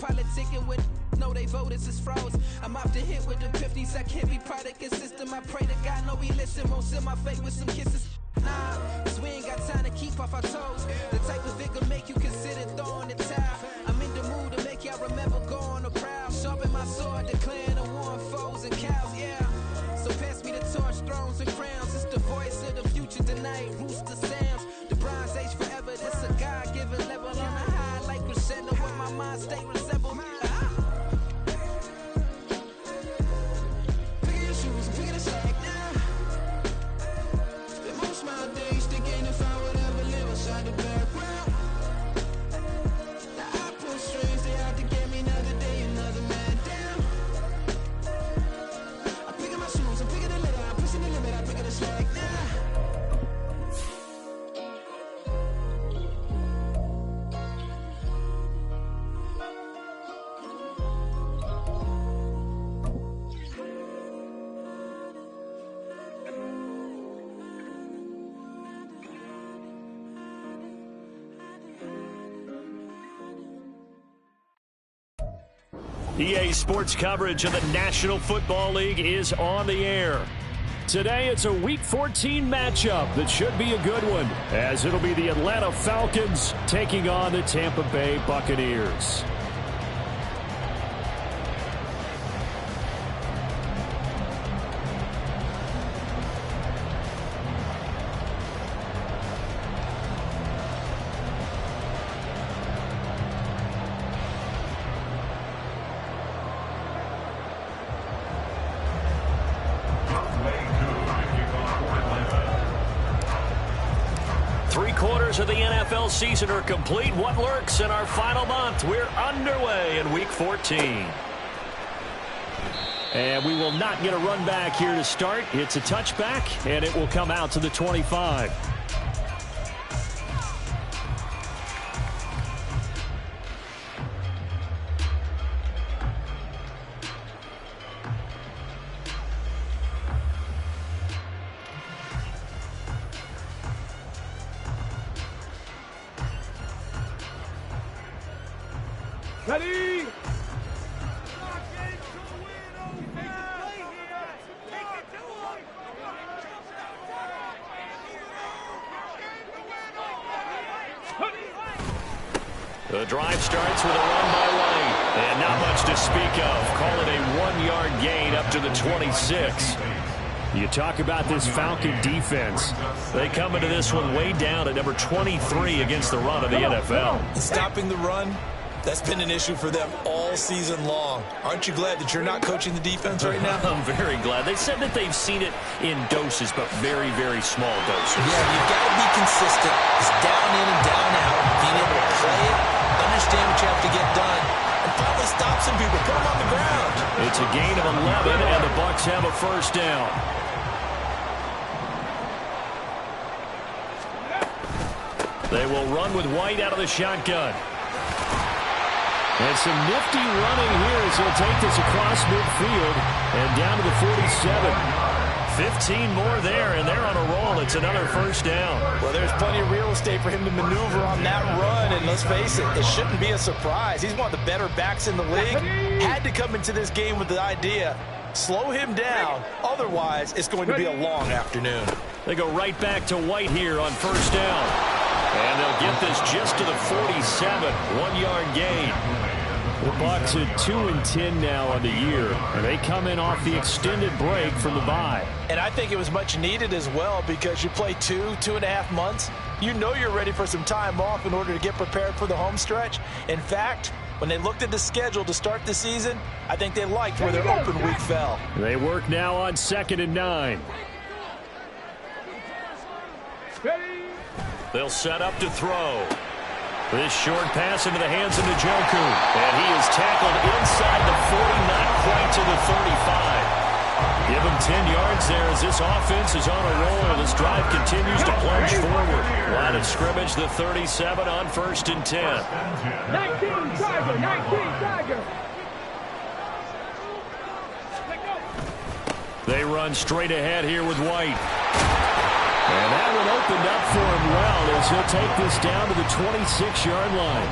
politicking with no, they voters is froze. I'm off the hit with the 50s. I can't be product and system. I pray to God, no, we listen. Won't send my fate with some kisses. Nah, cause we ain't got time to keep off our toes. The type of vigor make you consider throwing the towel. I'm in the mood to make y'all remember going to proud. Sharpen my sword, declaring a war on foes and cows, yeah. So pass me the torch, thrones and crowns. It's the voice of the future tonight. Rooster sounds. The Bronze Age forever. This a God-given level on a high like crescendo. Where my mind state resemble. Pick your shoes and pick the slack now. Spend most my days thinking if I would ever live outside the background. Now I pull strings, they out to get me another day, another man down. I'm picking my shoes, I'm picking the letter, I'm pushing the limit, I'm picking the slack now. EA Sports coverage of the National Football League is on the air. Today, it's a Week 14 matchup that should be a good one, as it'll be the Atlanta Falcons taking on the Tampa Bay Buccaneers. Of the NFL season are complete. What lurks in our final month? We're underway in Week 14. And we will not get a run back here to start. It's a touchback, and it will come out to the 25. Ready? The drive starts with a run by White, and not much to speak of. Call it a 1-yard gain up to the 26. You talk about this Falcon defense. They come into this one way down at number 23 against the run of the NFL. Stopping the run, that's been an issue for them all season long. Aren't you glad that you're not coaching the defense right now? I'm very glad. They said that they've seen it in doses, but very, very small doses. Yeah, you've got to be consistent. It's down in and down out. Being able to play it, understand what you have to get done, and finally stop some people, put them on the ground. It's a gain of 11, and the Bucs have a first down. They will run with White out of the shotgun. And some nifty running here as he'll take this across midfield and down to the 47. 15 more there, and they're on a roll. It's another first down. Well, there's plenty of real estate for him to maneuver on that run, and let's face it, it shouldn't be a surprise. He's one of the better backs in the league. Had to come into this game with the idea, slow him down, otherwise it's going to be a long afternoon. They go right back to White here on first down. And they'll get this just to the 47, 1-yard gain. The Bucs at 2-10 now on the year, and they come in off the extended break from the bye. And I think it was much needed as well, because you play 2.5 months. You know you're ready for some time off in order to get prepared for the home stretch. In fact, when they looked at the schedule to start the season, I think they liked where their open week fell. They work now on 2nd and 9. They'll set up to throw. This short pass into the hands of Njoku. And he is tackled inside the 40, not quite to the 35. Give him 10 yards there as this offense is on a roll. This drive continues to plunge forward. Line of scrimmage, the 37 on 1st and 10. 19 Tiger. They run straight ahead here with White. And that one opened up for him well as he'll take this down to the 26-yard line.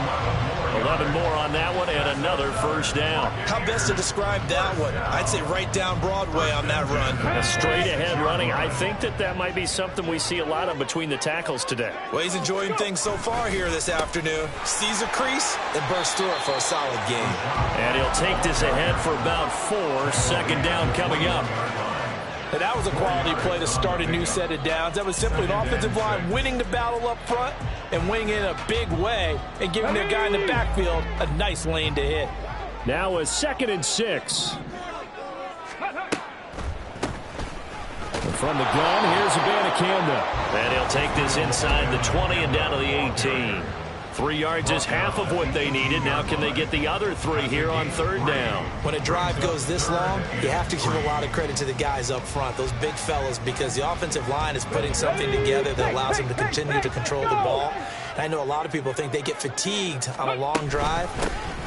11 more on that one and another first down. How best to describe that one? I'd say right down Broadway on that run. A straight ahead running. I think that might be something we see a lot of between the tackles today. Well, he's enjoying things so far here this afternoon. Sees a crease and bursts through it for a solid game. And he'll take this ahead for about 4. Second down coming up. And that was a quality play to start a new set of downs. That was simply an offensive line winning the battle up front and winning in a big way and giving their guy in the backfield a nice lane to hit. Now a 2nd and 6. From the gun, here's Abanikanda. And he'll take this inside the 20 and down to the 18. 3 yards is half of what they needed. Now can they get the other 3 here on 3rd down? When a drive goes this long, you have to give a lot of credit to the guys up front, those big fellas, because the offensive line is putting something together that allows them to continue to control the ball. And I know a lot of people think they get fatigued on a long drive.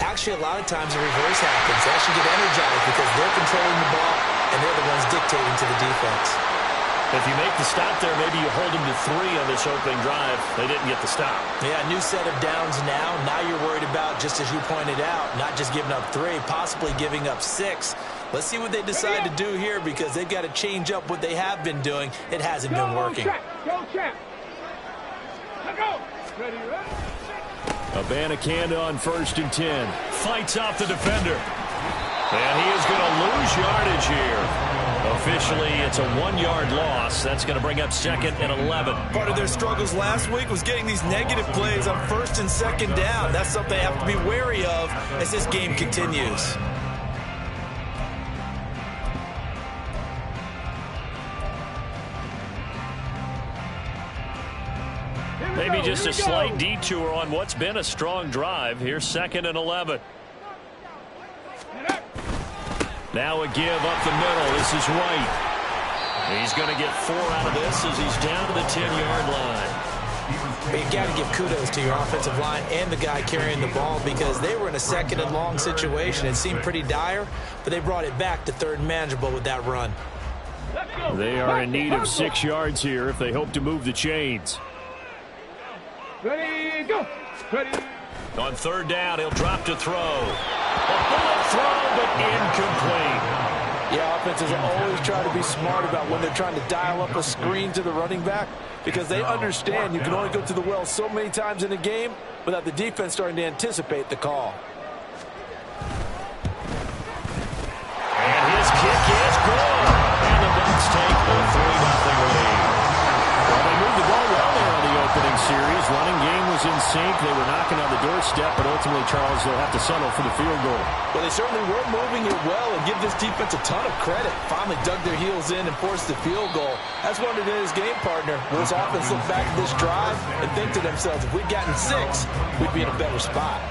Actually, a lot of times the reverse happens. They actually get energized because they're controlling the ball and they're the ones dictating to the defense. If you make the stop there, maybe you hold them to 3 on this opening drive. They didn't get the stop. Yeah, new set of downs now. Now you're worried about, just as you pointed out, not just giving up 3, possibly giving up 6. Let's see what they decide to do here because they've got to change up what they have been doing. It hasn't been working. Go, check. Go. Ready, ready. Abanikanda on 1st and 10. Fights off the defender. And he is going to lose yardage here. Officially, it's a 1-yard loss. That's going to bring up 2nd and 11. Part of their struggles last week was getting these negative plays on 1st and 2nd down. That's something they have to be wary of as this game continues. Maybe just a slight detour on what's been a strong drive. Here's 2nd and 11. Now a give up the middle. This is White. He's going to get 4 out of this as he's down to the 10-yard line. But you got to give kudos to your offensive line and the guy carrying the ball because they were in a 2nd and long situation. It seemed pretty dire, but they brought it back to 3rd and manageable with that run. They are in need of 6 yards here if they hope to move the chains. Ready, go. Ready. On 3rd down, he'll drop to throw. A bullet throw, but incomplete. Yeah, offenses always try to be smart about when they're trying to dial up a screen to the running back because they understand you can only go to the well so many times in a game without the defense starting to anticipate the call. And his kick is good. And the Bucs take a 3-0 lead. Well, they moved the ball well there on the opening series. Running game was in sync. They were knocking on the doorstep, but ultimately, Charles, they'll have to settle for the field goal. Well, they certainly were moving it well and give this defense a ton of credit. Finally dug their heels in and forced the field goal. That's one of his game partner. Will this offense look back at this drive and think to themselves, if we'd gotten 6, we'd be in a better spot.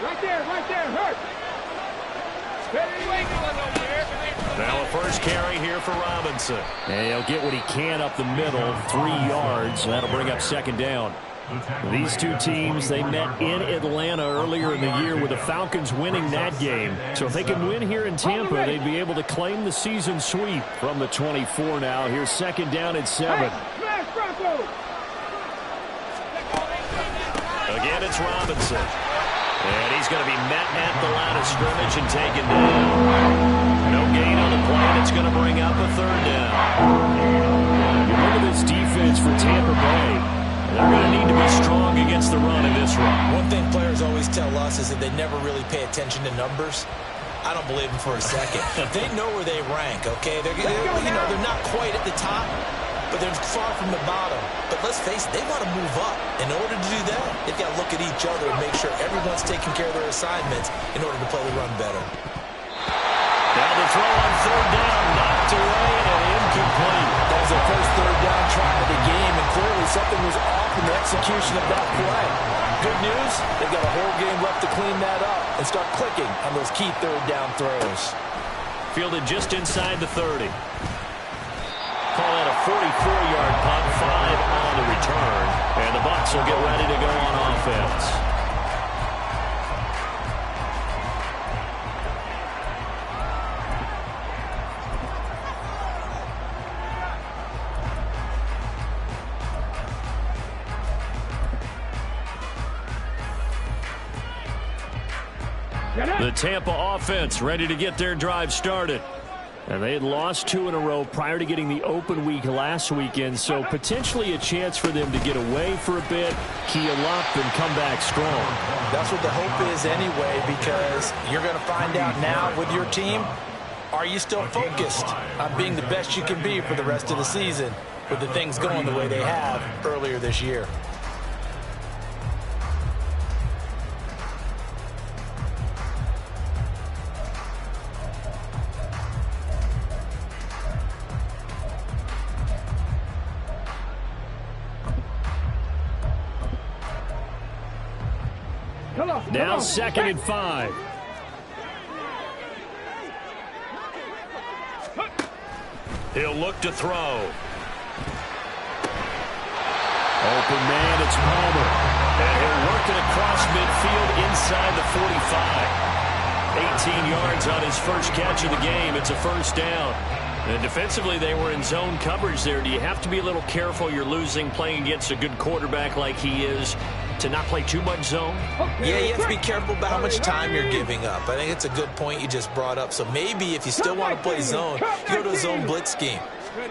Right there, hurt. Now a first carry here for Robinson. And he'll get what he can up the middle, 3 yards. That'll bring up 2nd down. These two teams, they met in Atlanta earlier in the year with the Falcons winning that game. So if they can win here in Tampa, they'd be able to claim the season sweep from the 24 now. Here's 2nd down and 7. Again, it's Robinson. And he's going to be met at the line of scrimmage and taken down. No gain on the play, and it's going to bring up a 3rd down. You look at this defense for Tampa Bay. They're going to need to be strong against the run in this run. One thing players always tell us is that they never really pay attention to numbers. I don't believe them for a second. They know where they rank, okay? They're not quite at the top, but they're far from the bottom. But let's face it, they want to move up. In order to do that, they've got to look at each other and make sure everyone's taking care of their assignments in order to play the run better. Now the throw on 3rd down, knocked away and incomplete. That was their first 3rd down try of the game, and clearly something was off in the execution of that play. Good news, they've got a whole game left to clean that up and start clicking on those key 3rd down throws. Fielded just inside the 30. Call that a 44-yard punt, 5 on the return. And the Bucs will get ready to go on offense. The Tampa offense ready to get their drive started. And they had lost 2 in a row prior to getting the open week last weekend, so potentially a chance for them to get away for a bit, keel up, and come back strong. That's what the hope is anyway, because you're going to find out now with your team, are you still focused on being the best you can be for the rest of the season with the things going the way they have earlier this year? Now 2nd and 5. He'll look to throw. Open man, it's Palmer. And he'll work it across midfield inside the 45. 18 yards on his first catch of the game. It's a first down. And defensively, they were in zone coverage there. Do you have to be a little careful? You're losing playing against a good quarterback like he is, to not play too much zone? Yeah, you have to be careful about how much time you're giving up. I think it's a good point you just brought up. So maybe if you still want to play zone, you go to a zone blitz scheme.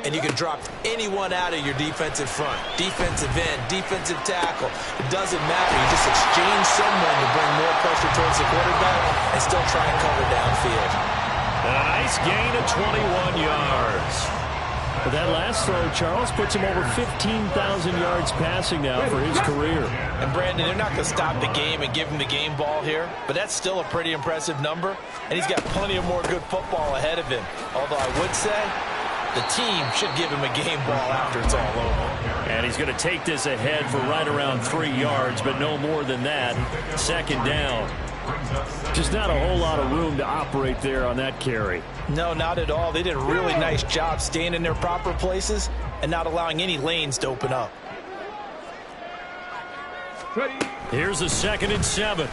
And you can drop anyone out of your defensive front. Defensive end, defensive tackle. It doesn't matter. You just exchange someone to bring more pressure towards the quarterback and still try and cover downfield. And a nice gain of 21 yards. But that last throw, Charles, puts him over 15,000 yards passing now for his career. And, Brandon, they're not going to stop the game and give him the game ball here, but that's still a pretty impressive number, and he's got plenty of more good football ahead of him. Although I would say the team should give him a game ball after it's all over. And he's going to take this ahead for right around 3 yards, but no more than that. 2nd down. Just not a whole lot of room to operate there on that carry. No, not at all. They did a really nice job staying in their proper places and not allowing any lanes to open up. Here's a 2nd and 7.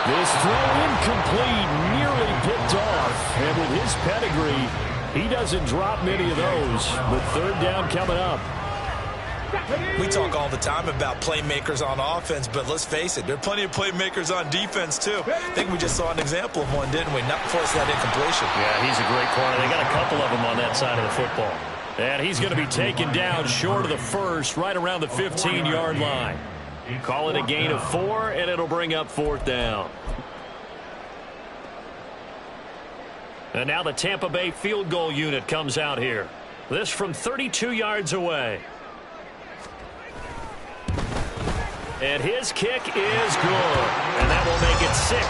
This throw incomplete, nearly picked off. And with his pedigree, he doesn't drop many of those. But 3rd down coming up. We talk all the time about playmakers on offense, but let's face it, there are plenty of playmakers on defense, too. I think we just saw an example of one, didn't we? Not force that incompletion. Yeah, he's a great corner. They got a couple of them on that side of the football. And he's going to be taken down short of the first, right around the 15-yard line. Call it a gain of 4, and it'll bring up 4th down. And now the Tampa Bay field goal unit comes out here. This from 32 yards away. And his kick is good. And that will make it 6-0.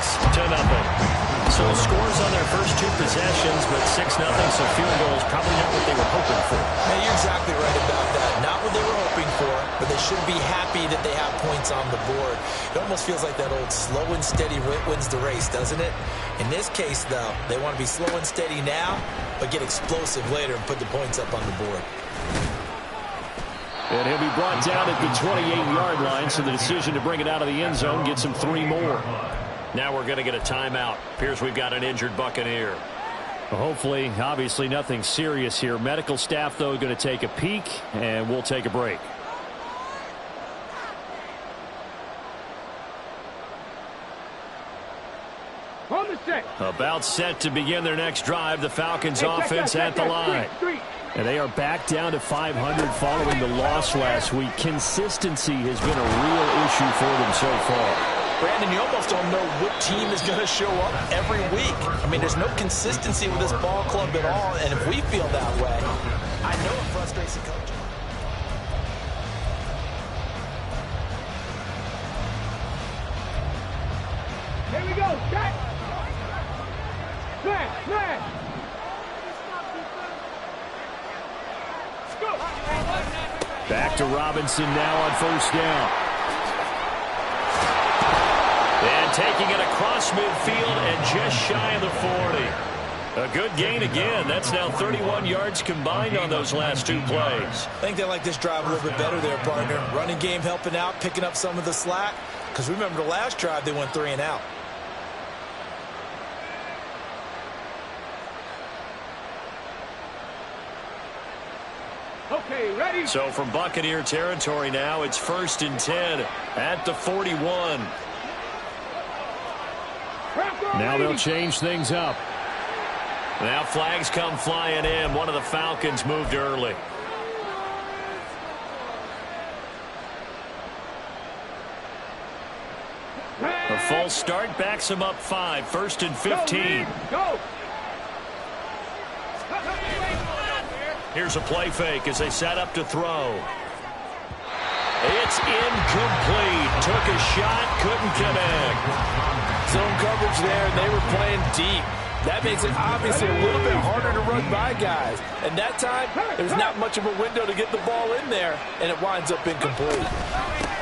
So scores on their first 2 possessions, but 6-0, so field goals probably not what they were hoping for. Hey, you're exactly right about that. Not what they were hoping for, but they should be happy that they have points on the board. It almost feels like that old slow and steady wins the race, doesn't it? In this case, though, they want to be slow and steady now, but get explosive later and put the points up on the board. And he'll be brought down at the 28-yard line, so the decision to bring it out of the end zone gets him 3 more. Now we're going to get a timeout. Appears we've got an injured Buccaneer. Well, hopefully, obviously, nothing serious here. Medical staff, though, going to take a peek, and we'll take a break. About set to begin their next drive. The Falcons offense at the line. And they are back down to 500 following the loss last week. Consistency has been a real issue for them so far. Brandon, you almost don't know what team is going to show up every week. I mean, there's no consistency with this ball club at all, and if we feel that way, I know it frustrates the coach. Here we go, set! Smash, smash! Back to Robinson now on 1st down. And taking it across midfield and just shy of the 40. A good gain again. That's now 31 yards combined on those last 2 plays. I think they like this drive a little bit better there, partner. Running game helping out, picking up some of the slack. Because remember the last drive, they went 3 and out. Okay, ready? So from Buccaneer territory now, it's 1st and 10 at the 41. Now they'll change things up. Now flags come flying in. One of the Falcons moved early. A false start backs him up 5. 1st and 15. Go. Here's a play fake as they set up to throw. It's incomplete. Took a shot, couldn't connect. Zone coverage there, and they were playing deep. That makes it obviously a little bit harder to run by guys. And that time, there's not much of a window to get the ball in there, and it winds up incomplete.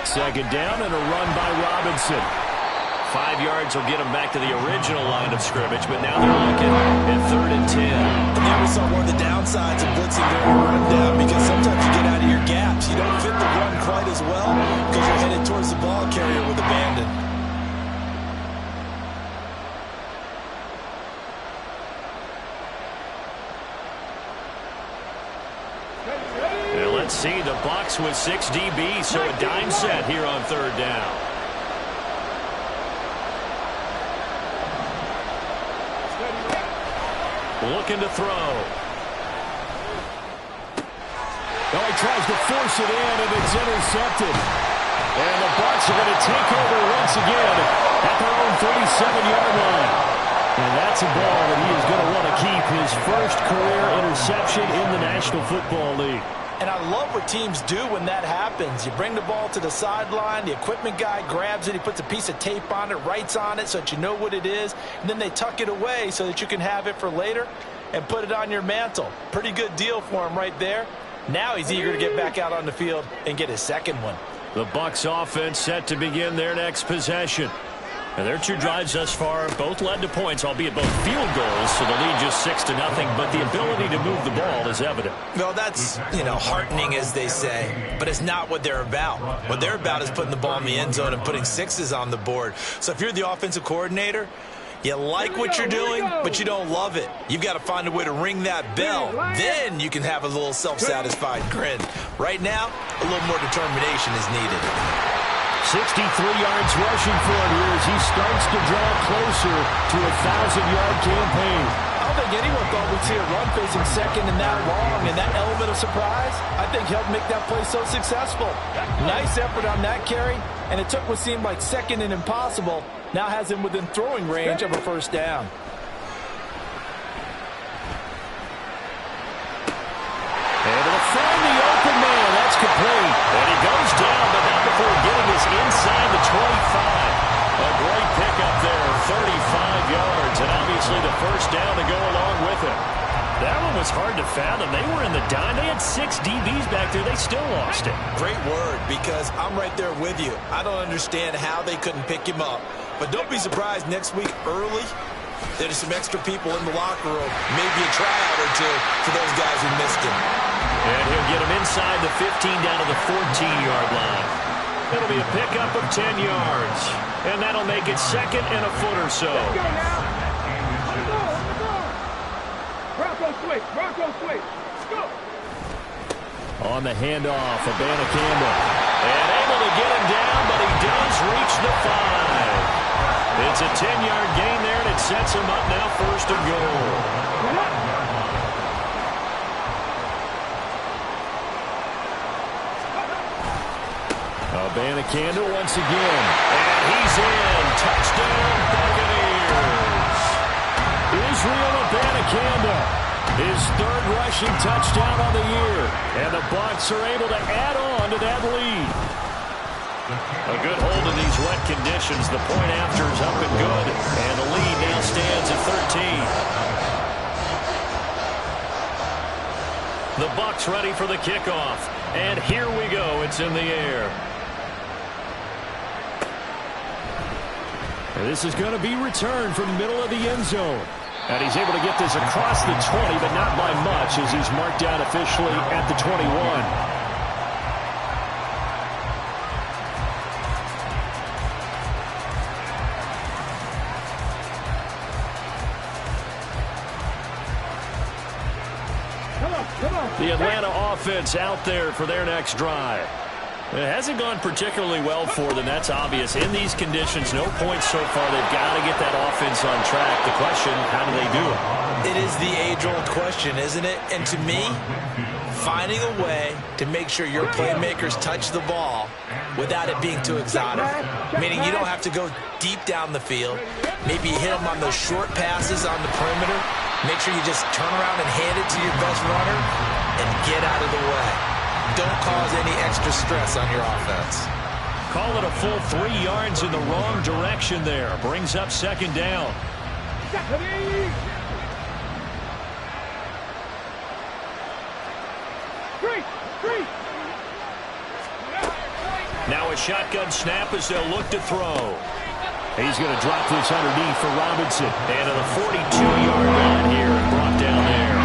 2nd down and a run by Robinson. 5 yards will get them back to the original line of scrimmage, but now they're looking at 3rd and 10. And there we saw one of the downsides of blitzing during a rundown, because sometimes you get out of your gaps. You don't fit the run quite as well because you're headed towards the ball carrier with abandon. And let's see, the Bucs with 6 DBs, so a dime set here on 3rd down. Looking to throw. Oh, he tries to force it in, and it's intercepted. And the Bucs are going to take over once again at their own 37-yard line. And that's a ball that he is going to want to keep, his first career interception in the National Football League. And I love what teams do when that happens. You bring the ball to the sideline, the equipment guy grabs it, he puts a piece of tape on it, writes on it so that you know what it is, and then they tuck it away so that you can have it for later and put it on your mantle. Pretty good deal for him right there. Now he's eager to get back out on the field and get his second one. The Bucs offense set to begin their next possession. And their 2 drives thus far both led to points, albeit both field goals, so the lead just 6-0, but the ability to move the ball is evident. Well, that's, heartening, as they say, but it's not what they're about. What they're about is putting the ball in the end zone and putting 6s on the board. So if you're the offensive coordinator, you like what you're doing, but you don't love it. You've got to find a way to ring that bell. Then you can have a little self-satisfied grin. Right now, a little more determination is needed. 63 yards rushing for him here as he starts to draw closer to a 1,000-yard campaign. I don't think anyone thought we'd see a run facing second and that long, and that element of surprise, I think, helped make that play so successful. Nice effort on that carry, and it took what seemed like second and impossible, now has him within throwing range of a 1st down. And to find the open man, that's complete. And he goes down, but not before getting us inside the 25. A great pickup there, 35 yards, and obviously the 1st down to go along with it. That one was hard to fathom. They were in the dime. They had 6 DBs back there. They still lost it. Great word, because I'm right there with you. I don't understand how they couldn't pick him up. But don't be surprised next week early, there's some extra people in the locker room, maybe a tryout or 2 for those guys who missed him. And he'll get him inside the 15 down to the 14-yard line. It'll be a pickup of 10 yards. And that'll make it 2nd and a foot or so. Let's go now. Let's go. Bronco switch. Bronco switch. Let's go. On the handoff, Abanikanda. And able to get him down, but he does reach the 5. It's a 10-yard gain there, and it sets him up now 1st and goal. Abanikanda once again. And he's in. Touchdown, Buccaneers. Israel Abanikanda, his 3rd rushing touchdown on the year. And the Bucs are able to add on to that lead. A good hold in these wet conditions. The point after is up and good. And the lead now stands at 13. The Bucs ready for the kickoff. And here we go. It's in the air. And this is going to be returned from the middle of the end zone. And he's able to get this across the 20, but not by much, as he's marked down officially at the 21. The Atlanta offense out there for their next drive. It hasn't gone particularly well for them. That's obvious. In these conditions, no points so far. They've got to get that offense on track. The question, how do they do it? It is the age-old question, isn't it? And to me, finding a way to make sure your playmakers touch the ball without it being too exotic. Meaning you don't have to go deep down the field. Maybe you hit them on those short passes on the perimeter. Make sure you just turn around and hand it to your best runner and get out of the way. Don't cause any extra stress on your offense. Call it a full 3 yards in the wrong direction there. Brings up second down. Now a shotgun snap as they'll look to throw. He's going to drop this underneath for Robinson. And to the 42-yard line here and brought down there.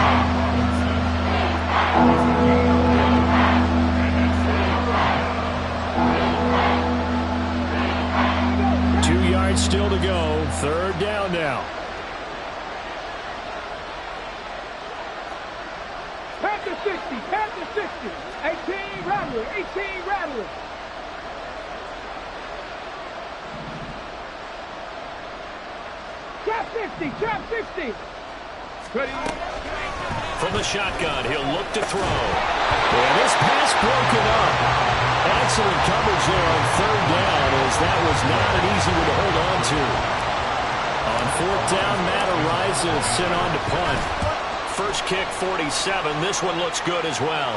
2 yards still to go. Third down now. Panther 60, Panther 60. 18 Rattler, 18 Rattler. Trap 60, trap 60. Ready? From the shotgun, he'll look to throw. And this pass broken up. Excellent coverage there on third down, as that was not an easy one to hold on to. On fourth down, Matt Ariza is sent on to punt. First kick, 47. This one looks good as well.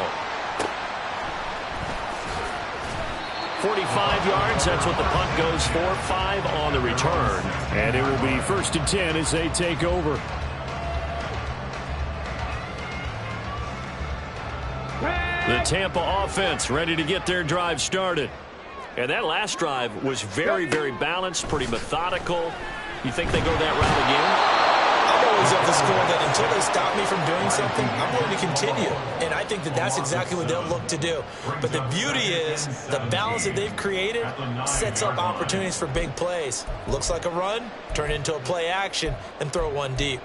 45 yards, that's what the punt goes for. 5 on the return. And it will be 1st and 10 as they take over. The Tampa offense ready to get their drive started. And that last drive was very, very balanced, pretty methodical. You think they go that route again? I'm always of the school that until they stop me from doing something, I'm going to continue. And I think that that's exactly what they'll look to do. But the beauty is the balance that they've created sets up opportunities for big plays. Looks like a run, turn into a play action, and throw one deep.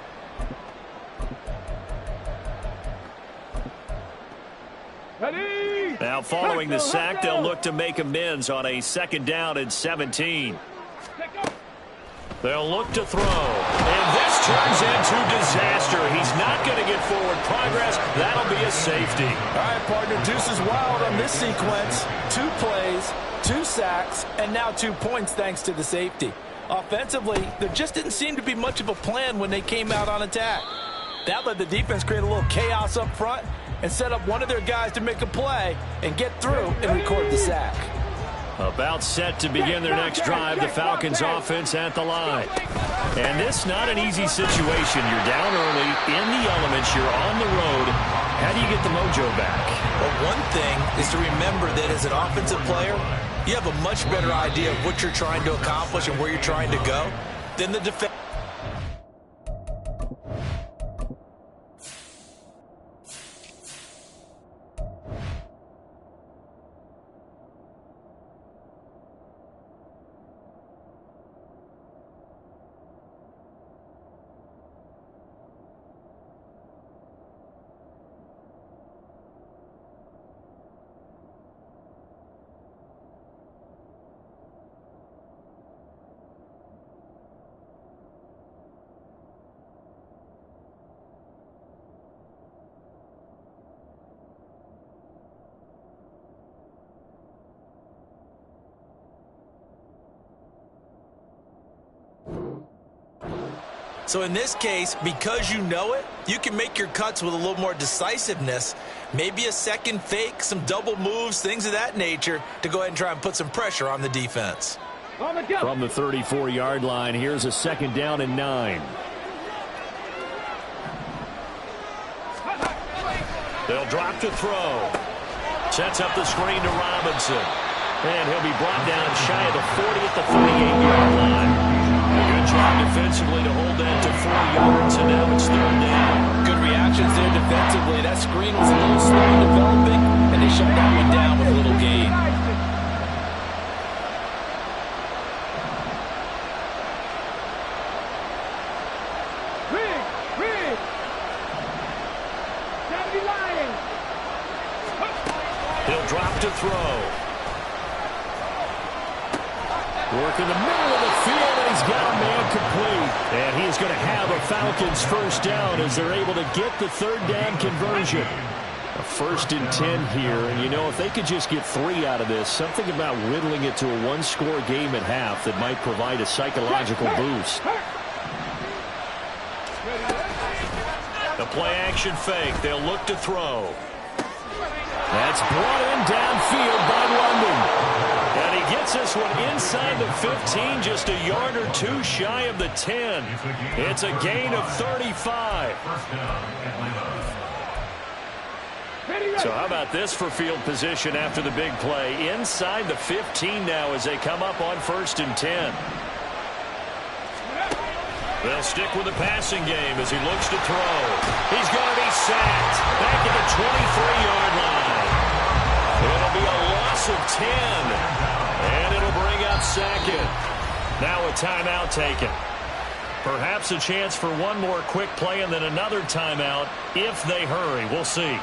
Now following the sack, they'll look to make amends on a 2nd down and 17. They'll look to throw. And this turns into disaster. He's not going to get forward progress. That'll be a safety. All right, partner, deuce is wild on this sequence. 2 plays, 2 sacks, and now 2 points thanks to the safety. Offensively, there just didn't seem to be much of a plan when they came out on attack. That let the defense create a little chaos up front and set up one of their guys to make a play and get through and record the sack. About set to begin their next drive, the Falcons offense at the line. And this not an easy situation. You're down early, in the elements, you're on the road. How do you get the mojo back? Well, one thing is to remember that as an offensive player, you have a much better idea of what you're trying to accomplish and where you're trying to go than the defense. So in this case, because you know it, you can make your cuts with a little more decisiveness, maybe a second fake, some double moves, things of that nature, to go ahead and try and put some pressure on the defense. From the 34-yard line, here's a 2nd down and 9. They'll drop to throw. Sets up the screen to Robinson. And he'll be brought down shy of the 40 at the 38-yard line. Good job defensively to hold that to 4 yards, and now it's 3rd down. Good reactions there defensively. That screen was a little slow in developing, and they shut that one down with a little gain. He'll drop to throw. Working the middle of the field, and he's got a man complete. And he's going to have a Falcons first down as they're able to get the third down conversion. A 1st and 10 here, and you know, if they could just get 3 out of this, something about whittling it to a one-score game at half that might provide a psychological boost. The play-action fake. They'll look to throw. That's brought in downfield by London. And he gets this one inside the 15, just a yard or 2 shy of the 10. It's a gain of 35. So how about this for field position after the big play? Inside the 15 now as they come up on 1st and 10. They'll stick with the passing game as he looks to throw. He's going to be sacked back at the 23-yard line. It'll be a loss of 10, and it'll bring up 2nd. Now a timeout taken. Perhaps a chance for one more quick play and then another timeout if they hurry. We'll see.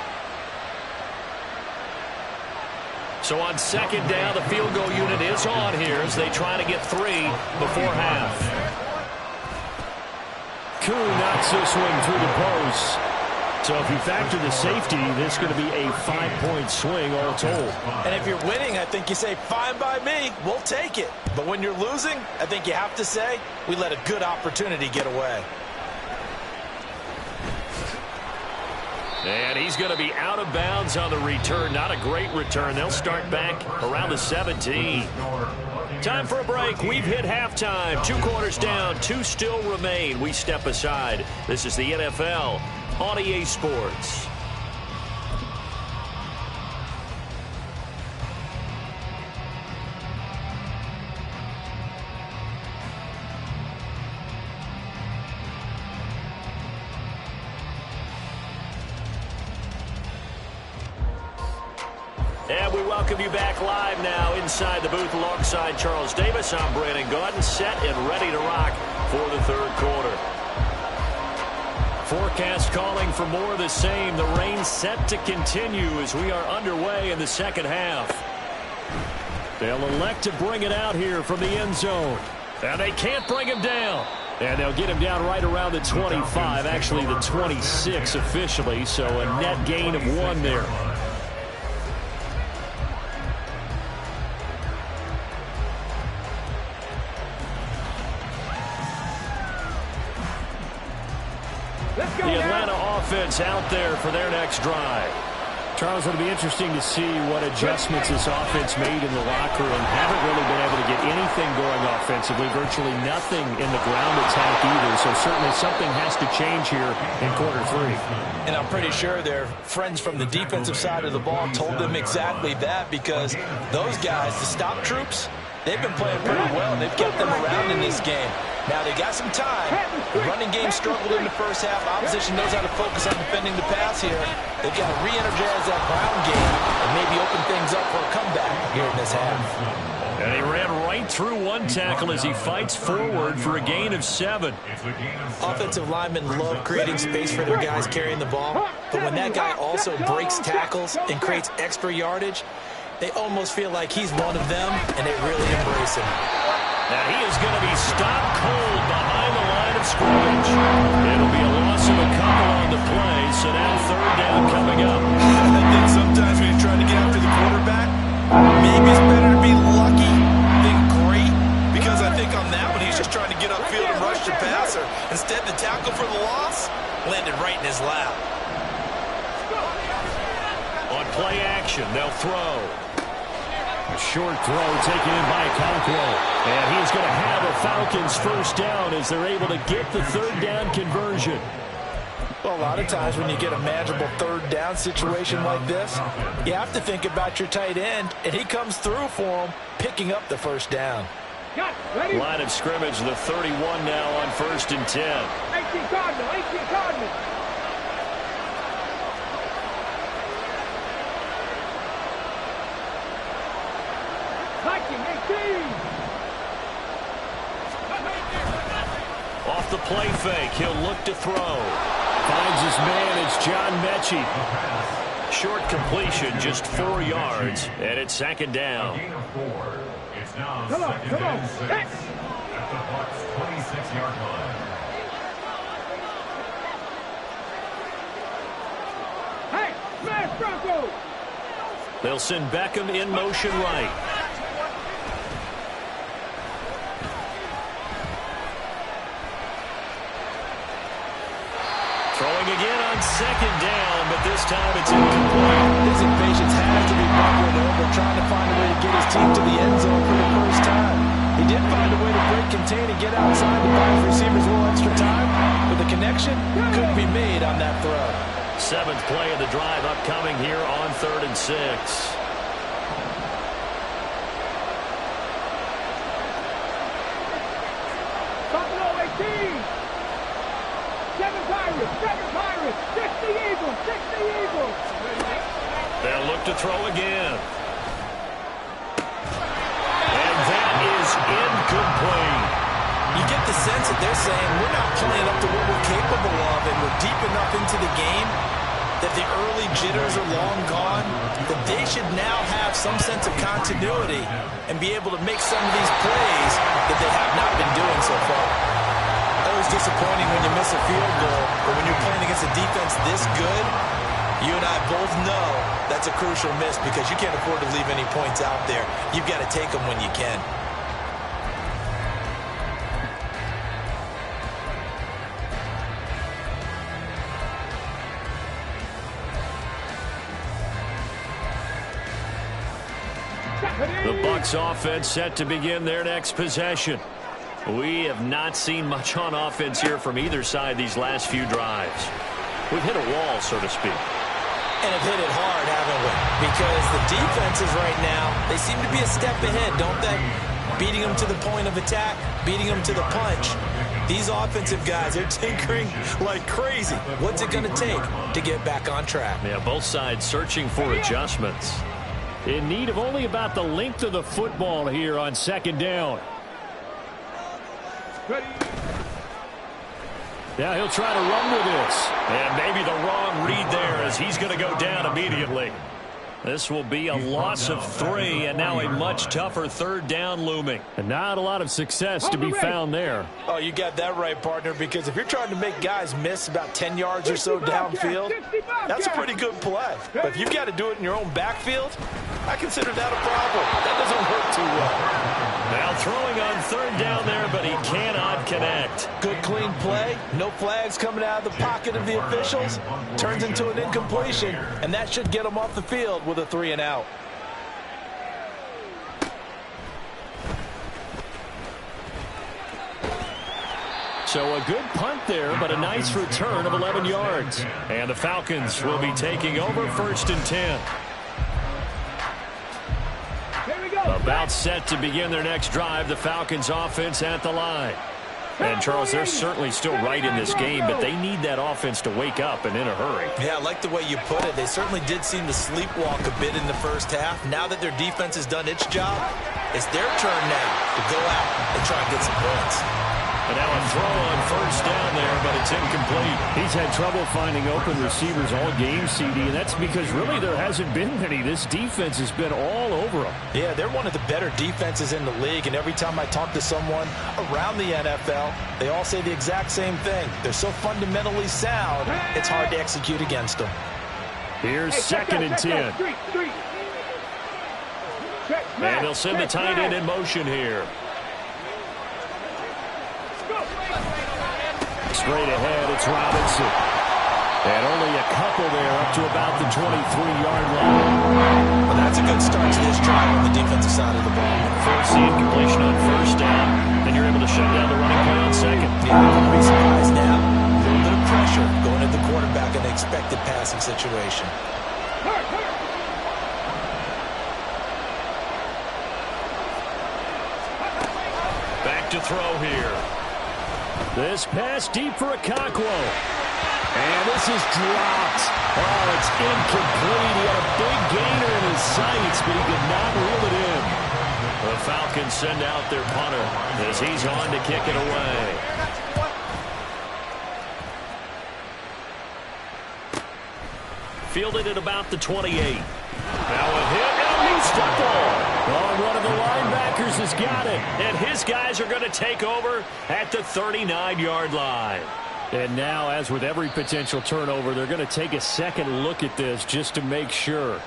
So on 2nd down, the field goal unit is on here as they try to get 3 before half. Koo knocks this one through the post. So if you factor the safety, this is going to be a 5-point swing all told. And if you're winning, I think you say, fine by me, we'll take it. But when you're losing, I think you have to say, we let a good opportunity get away. And he's going to be out of bounds on the return. Not a great return. They'll start back around the 17. Time for a break. We've hit halftime. 2 quarters down. 2 still remain. We step aside. This is the NFL on EA Sports. And we welcome you back live now inside the booth alongside Charles Davis. I'm Brandon Gaudin, set and ready to rock for the 3rd quarter. Forecast calling for more of the same. The rain set to continue as we are underway in the 2nd half. They'll elect to bring it out here from the end zone. And they can't bring him down. And they'll get him down right around the 25, actually the 26 officially, so a net gain of 1 there. The Atlanta offense out there for their next drive. Charles, it'll be interesting to see what adjustments this offense made in the locker room. Haven't really been able to get anything going offensively, virtually nothing in the ground attack either. So certainly something has to change here in quarter 3. And I'm pretty sure their friends from the defensive side of the ball told them exactly that, because those guys, the stop troops, they've been playing pretty well. They've kept them around in this game. Now they got some time. The running game struggled in the first half. Opposition knows how to focus on defending the pass here. They've got to re-energize that ground game and maybe open things up for a comeback here in this half. And he ran right through one tackle as he fights forward for a gain of 7. Offensive linemen love creating space for their guys carrying the ball, but when that guy also breaks tackles and creates extra yardage, they almost feel like he's one of them, and they really embrace him. Now he is going to be stopped cold behind the line of scrimmage. It'll be a loss of a couple on the play, so now 3rd down coming up. I think sometimes when you're trying to get after the quarterback, maybe it's better to be lucky than great, because I think on that one he's just trying to get upfield and rush the passer. Instead, the tackle for the loss landed right in his lap. On play action, they'll throw. A short throw taken in by Okonkwo. And he's going to have a Falcons first down as they're able to get the 3rd down conversion. Well, a lot of times when you get a manageable 3rd down situation like this, you have to think about your tight end, and he comes through for him, picking up the 1st down. Line of scrimmage, the 31 now on 1st and 10. 18 Cardinal, 18 Cardinal. Off the play fake, he'll look to throw. Finds his man, it's John Mechie. Short completion, just 4 yards, and it's 2nd down. Come on, come on. Hey. At the Bucs 26-yard line. Hey, smash Broncos. They'll send Beckham in motion right. Throwing again on second down, but this time it's incomplete. His impatience has to be bubbling over, trying to find a way to get his team to the end zone for the first time. He did find a way to break contain and get outside to buy his receivers a little extra time, but the connection couldn't be made on that throw. Seventh play of the drive upcoming here on 3rd and 6. Buffalo 18. 7 Pirates, 60 Eagles, 60 Eagles. They'll look to throw again. And that is incomplete. You get the sense that they're saying we're not playing up to what we're capable of, and we're deep enough into the game that the early jitters are long gone, that they should now have some sense of continuity and be able to make some of these plays that they have not been doing so far. Always disappointing when you miss a field goal, but when you're playing against a defense this good, you and I both know that's a crucial miss because you can't afford to leave any points out there. You've got to take them when you can. The Bucs offense set to begin their next possession. We have not seen much on offense here from either side these last few drives. We've hit a wall, so to speak. And have hit it hard, haven't we? Because the defenses right now, they seem to be a step ahead, don't they? Beating them to the point of attack, beating them to the punch. These offensive guys, they're tinkering like crazy. What's it going to take to get back on track? Yeah, both sides searching for adjustments. In need of only about the length of the football here on 2nd down. Now he'll try to run with this. And maybe the wrong read there as he's going to go down immediately. This will be a loss of 3, and now a much tougher 3rd down looming. And not a lot of success to be found there. Oh, you got that right, partner, because if you're trying to make guys miss about 10 yards or so downfield, that's a pretty good play. But if you've got to do it in your own backfield, I consider that a problem. That doesn't work too well. Now throwing on 3rd down there, but he cannot connect. Good clean play. No flags coming out of the pocket of the officials. Turns into an incompletion, and that should get him off the field with a 3 and out. So a good punt there, but a nice return of 11 yards. And the Falcons will be taking over 1st and 10. About set to begin their next drive, the Falcons offense at the line. And, Charles, they're certainly still right in this game, but they need that offense to wake up and in a hurry. Yeah, I like the way you put it. They certainly did seem to sleepwalk a bit in the first half. Now that their defense has done its job, it's their turn now to go out and try and get some points. And now a throw on 1st down there, but it's incomplete. He's had trouble finding open receivers all game, CD, and that's because really there hasn't been many. This defense has been all over them. Yeah, they're one of the better defenses in the league, and every time I talk to someone around the NFL, they all say the exact same thing. They're so fundamentally sound, it's hard to execute against them. Here's 2nd and 10. And they'll send the tight end in motion here. Straight ahead, it's Robinson. And only a couple there up to about the 23-yard line. Well, that's a good start to this drive on the defensive side of the ball. Force the incompletion on 1st down, and you're able to shut down the running play on 2nd. Yeah, don't be surprised now. A little bit of pressure going at the quarterback in an expected passing situation. Back to throw here. This pass deep for Okonkwo. And this is dropped. Oh, it's incomplete. He had a big gainer in his sights, but he did not reel it in. The Falcons send out their punter as he's on to kick it away. Fielded at about the 28. Now a hit and a loose football. Oh, one of the linebackers has got it. And his guys are going to take over at the 39-yard line. And now, as with every potential turnover, they're going to take a second look at this just to make sure.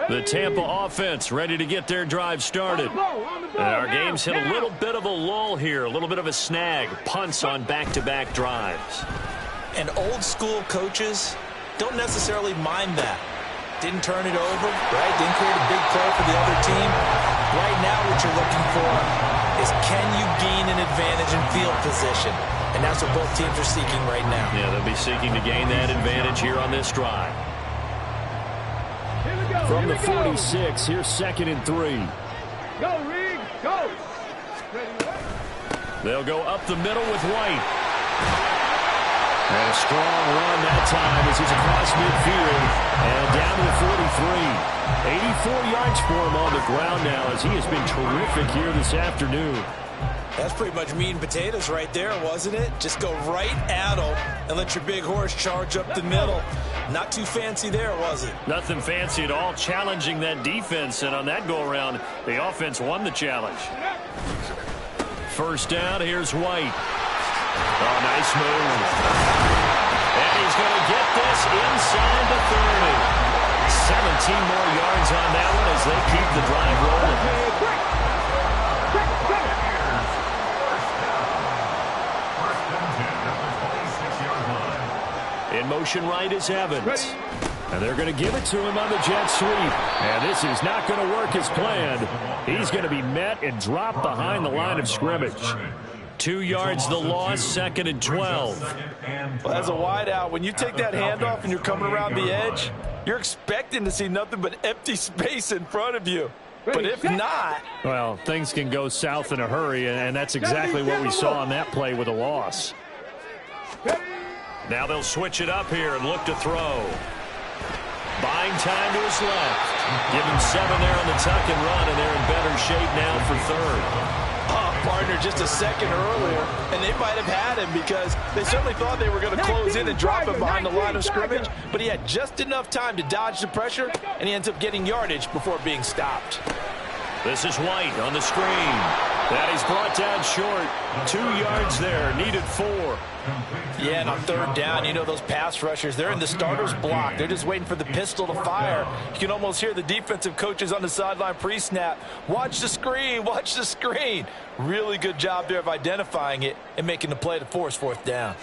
The Tampa offense ready to get their drive started. And our game's hit a little bit of a lull here, a little bit of a snag. Punts on back-to-back drives. And old-school coaches don't necessarily mind that. Didn't turn it over, right? Didn't create a big play for the other team. Right now what you're looking for is can you gain an advantage in field position? And that's what both teams are seeking right now. Yeah, they'll be seeking to gain that advantage here on this drive. From the 46, here's 2nd and 3. Go, Reed, go. They'll go up the middle with White. And a strong run that time as he's across midfield and down to the 43. 84 yards for him on the ground now as he has been terrific here this afternoon. That's pretty much meat and potatoes right there, wasn't it? Just go right at him and let your big horse charge up the middle. Not too fancy there, was it? Nothing fancy at all, challenging that defense. And on that go-around, the offense won the challenge. First down, here's White. Oh, nice move. And he's going to get this inside the 30. 17 more yards on that one as they keep the drive rolling. In motion right is Evans. And they're going to give it to him on the jet sweep. And this is not going to work as planned. He's going to be met and dropped behind the line of scrimmage. 2 yards the loss, 2nd and 12. Well, as a wideout, when you take that handoff and you're coming around the edge, you're expecting to see nothing but empty space in front of you. But if not... Well, things can go south in a hurry, and that's exactly what we saw on that play with a loss. Now they'll switch it up here and look to throw. Buying time to his left. Give him 7 there on the tuck and run, and they're in better shape now for 3rd. Partner just a second earlier, and they might have had him because they certainly thought they were going to close in and drop him behind the line of scrimmage, but he had just enough time to dodge the pressure, and he ends up getting yardage before being stopped. This is White on the screen. That he's brought down short. 2 yards there, needed 4. Yeah, and on 3rd down, you know those pass rushers, they're in the starter's block. They're just waiting for the pistol to fire. You can almost hear the defensive coaches on the sideline pre-snap. Watch the screen, watch the screen. Really good job there of identifying it and making the play to force 4th down.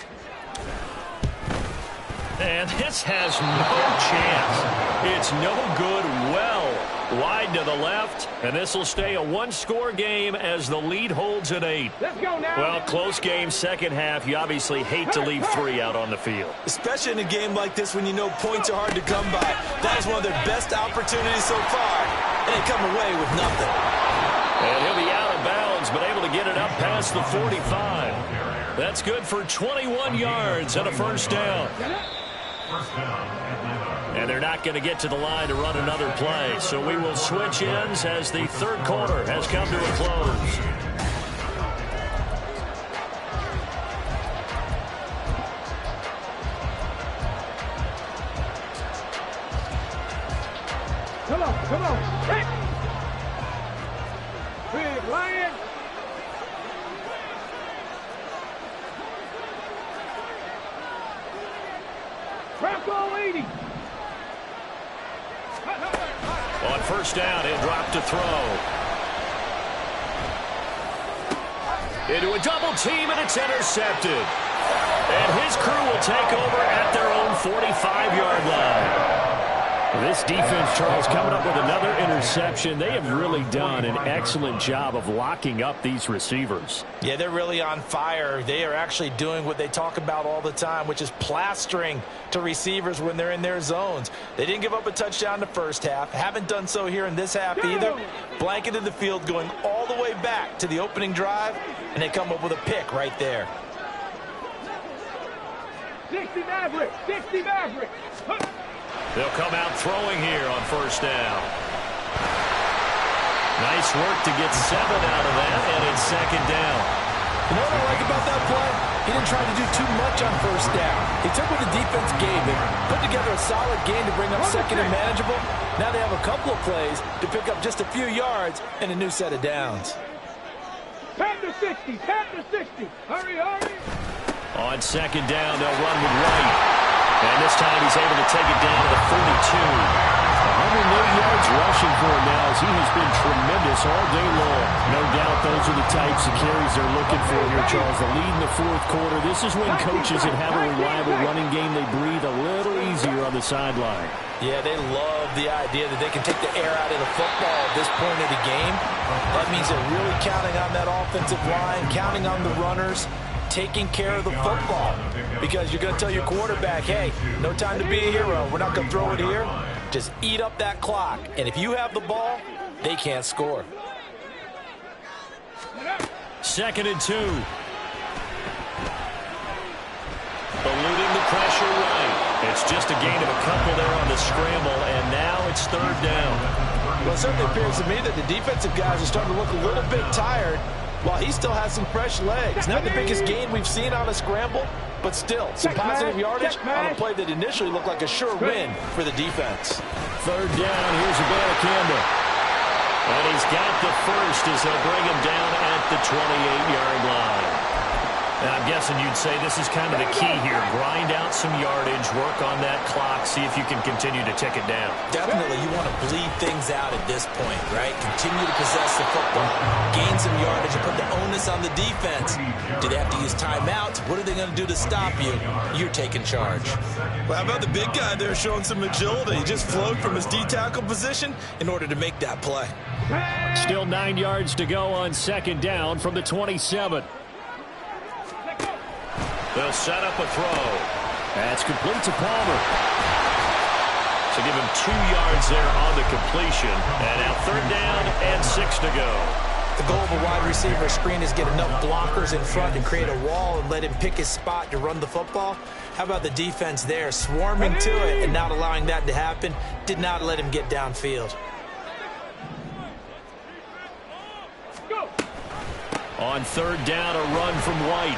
And this has no chance. It's no good. Well wide to the left, and this will stay a 1-score game as the lead holds at 8. Let's go now. Well, close game, second half. You obviously hate to leave 3 out on the field. Especially in a game like this when you know points are hard to come by. That is one of their best opportunities so far, and they come away with nothing. And he'll be out of bounds, but able to get it up past the 45. That's good for 21 yards and a 1st down. And they're not going to get to the line to run another play. So we will switch ends as the 3rd quarter has come to a close. Come on. Hey. Big Lion. Bronco 80. On 1st down, he'll drop to throw. Into a double team, and it's intercepted. And his crew will take over at their own 45-yard line. This defense, Charles, coming up with another interception. They have really done an excellent job of locking up these receivers. Yeah, they're really on fire. They are actually doing what they talk about all the time, which is plastering to receivers when they're in their zones. They didn't give up a touchdown in the 1st half. Haven't done so here in this half either. Blanketed the field going all the way back to the opening drive, and they come up with a pick right there. 60 Maverick. 60 Maverick. They'll come out throwing here on first down. Nice work to get 7 out of that, and it's second down. You know what I like about that play? He didn't try to do too much on first down. He took what the defense gave him, put together a solid game to bring up second and manageable. Now they have a couple of plays to pick up just a few yards and a new set of downs. Tap to 60, tap to 60. Hurry, hurry. On second down, they'll run with White. And this time he's able to take it down to the 42. 108 yards rushing for him now as he has been tremendous all day long. No doubt those are the types of carries they're looking for here, Charles. The lead in the fourth quarter. This is when coaches that have a reliable running game, they breathe a little easier on the sideline. Yeah, they love the idea that they can take the air out of the football at this point of the game. That means they're really counting on that offensive line, counting on the runners, taking care of the football. Because you're going to tell your quarterback, hey, no time to be a hero. We're not going to throw it here. Just eat up that clock. And if you have the ball, they can't score. 2nd and 2. Eluding the pressure right. It's just a gain of a couple there on the scramble, and now it's 3rd down. Well, it certainly appears to me that the defensive guys are starting to look a little bit tired while he still has some fresh legs. Not the biggest gain we've seen on a scramble, but still some positive yardage on a play that initially looked like a sure win for the defense. 3rd down, here's Campbell. And he's got the first as they'll bring him down at the 28-yard line. Now, I'm guessing you'd say this is kind of the key here. Grind out some yardage, work on that clock, see if you can continue to tick it down. Definitely, you want to bleed things out at this point, right? Continue to possess the football, gain some yardage, and put the onus on the defense. Do they have to use timeouts? What are they going to do to stop you? You're taking charge. Well, how about the big guy there showing some agility? He just flowed from his D-tackle position in order to make that play. Still 9 yards to go on 2nd down from the 27. They'll set up a throw. That's complete to Palmer. So give him 2 yards there on the completion. And now 3rd down and 6 to go. The goal of a wide receiver screen is get enough blockers in front to create a wall and let him pick his spot to run the football. How about the defense there, swarming to it and not allowing that to happen? Did not let him get downfield. On 3rd down, a run from White.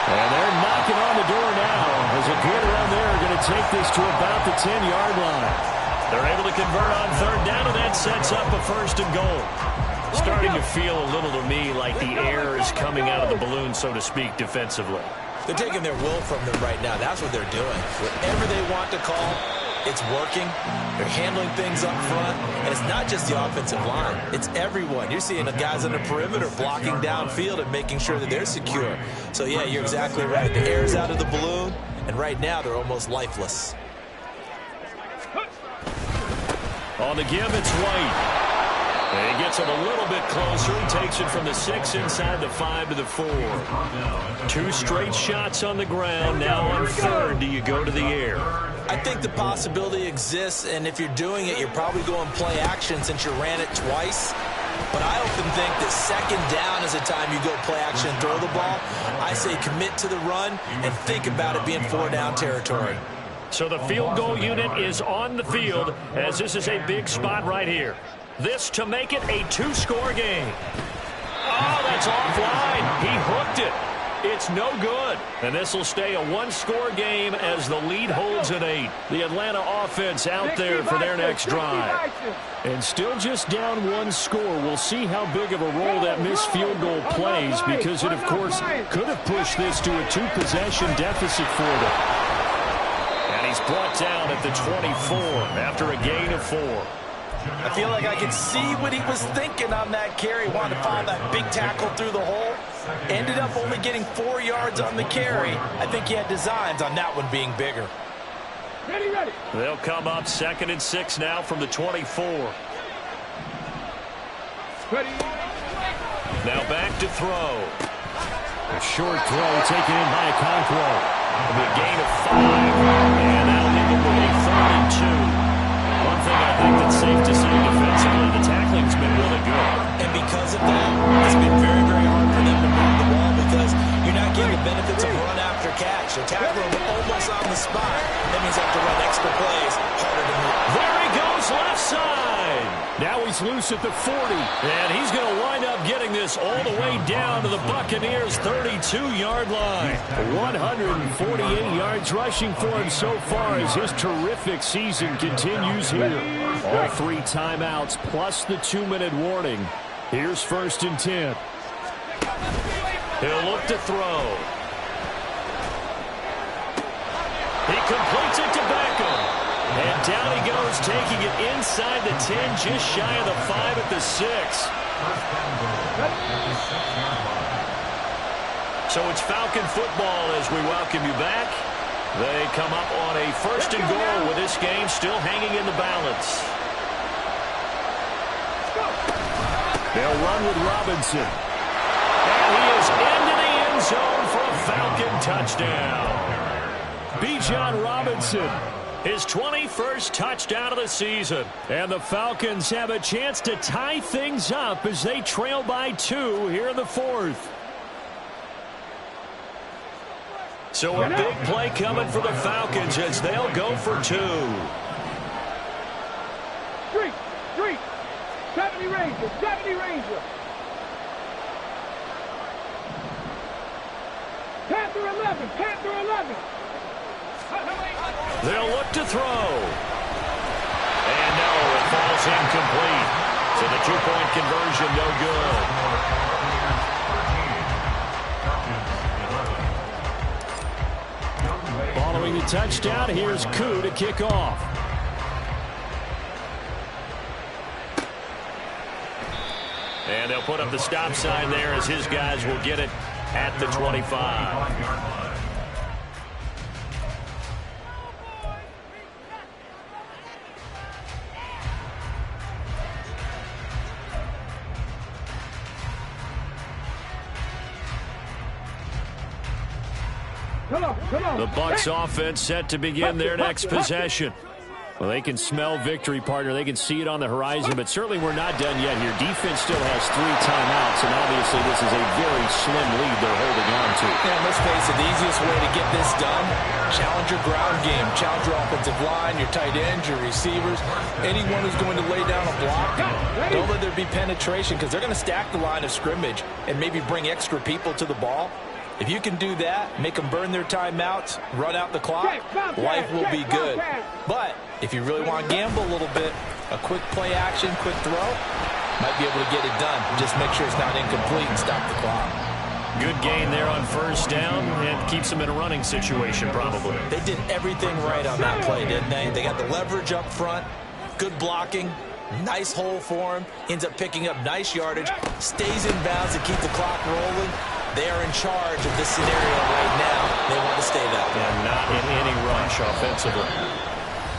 And they're knocking on the door now as a good run there are going to take this to about the 10-yard line. They're able to convert on 3rd down, and that sets up a 1st and goal. Starting to feel a little to me like the air is coming out of the balloon, so to speak, defensively. They're taking their will from them right now. That's what they're doing. Whatever they want to call, it's working. They're handling things up front. And it's not just the offensive line. It's everyone. You're seeing the guys on the perimeter blocking downfield and making sure that they're secure. So, yeah, you're exactly right. The air's out of the balloon, and right now they're almost lifeless. On the give, it's White. And he gets him a little bit closer. He takes it from the 6 inside the 5 to the 4. 2 straight shots on the ground. Now on 3rd, do you go to the air? I think the possibility exists, and if you're doing it, you're probably going play action since you ran it twice. But I often think that 2nd down is the time you go play action and throw the ball. I say commit to the run and think about it being 4-down territory. So the field goal unit is on the field as this is a big spot right here. This to make it a 2-score game. Oh, that's offline. He hooked it. It's no good. And this will stay a 1-score game as the lead holds at 8. The Atlanta offense out there for their next drive. And still just down 1 score. We'll see how big of a role that missed field goal plays because it, of course, could have pushed this to a 2-possession deficit for them. And he's brought down at the 24 after a gain of 4. I feel like I could see what he was thinking on that carry. Wanted to find that big tackle through the hole. Ended up only getting 4 yards on the carry. I think he had designs on that one being bigger. Ready, ready. They'll come up 2nd and 6 now from the 24. Ready. Now back to throw. A short throw taken in by Okonkwo. It'll be a gain of 5. And that'll give them a 3rd and 2. One thing I think that's safe to say defensively, the tackling's been really good. And because of that, it's been very, very hard for them to move the ball because you're not getting the benefits of run after catch. They're tackling them almost on the spot. That means they have to run extra Oh, he's loose at the 40. And he's going to wind up getting this all the way down to the Buccaneers' 32-yard line. 148 yards rushing for him so far as his terrific season continues here. All 3 timeouts plus the 2-minute warning. Here's 1st and 10. He'll look to throw. He completes it to Beckham. And down he goes, taking it inside the 10, just shy of the 5 at the 6. So it's Falcon football as we welcome you back. They come up on a 1st and goal with this game still hanging in the balance. They'll run with Robinson. And he is into the end zone for a Falcon touchdown. Bijan Robinson. His 21st touchdown of the season. And the Falcons have a chance to tie things up as they trail by 2 here in the 4th. So a big play coming for the Falcons as they'll go for 2. Street. 70 Ranger. Panther 11. They'll look to throw. And no, it falls incomplete. So the 2-point conversion no good. Following the touchdown, here's Koo to kick off. And they'll put up the stop sign there as his guys will get it at the 25. The Bucs offense set to begin their next possession. Well, they can smell victory, partner. They can see it on the horizon, but certainly we're not done yet here. Defense still has 3 timeouts, and obviously this is a very slim lead they're holding on to. Yeah, let's face it, the easiest way to get this done, challenge your ground game, challenge your offensive line, your tight ends, your receivers, anyone who's going to lay down a block. Don't let there be penetration because they're going to stack the line of scrimmage and maybe bring extra people to the ball. If you can do that, make them burn their timeouts, run out the clock, life will be good. But if you really want to gamble a little bit, a quick play action, quick throw, might be able to get it done. Just make sure it's not incomplete and stop the clock. Good gain there on 1st down and keeps them in a running situation probably. They did everything right on that play, didn't they? They got the leverage up front, good blocking, nice hole for him, ends up picking up nice yardage, stays in bounds to keep the clock rolling. They are in charge of this scenario right now. They want to stay that way. And not in any rush offensively.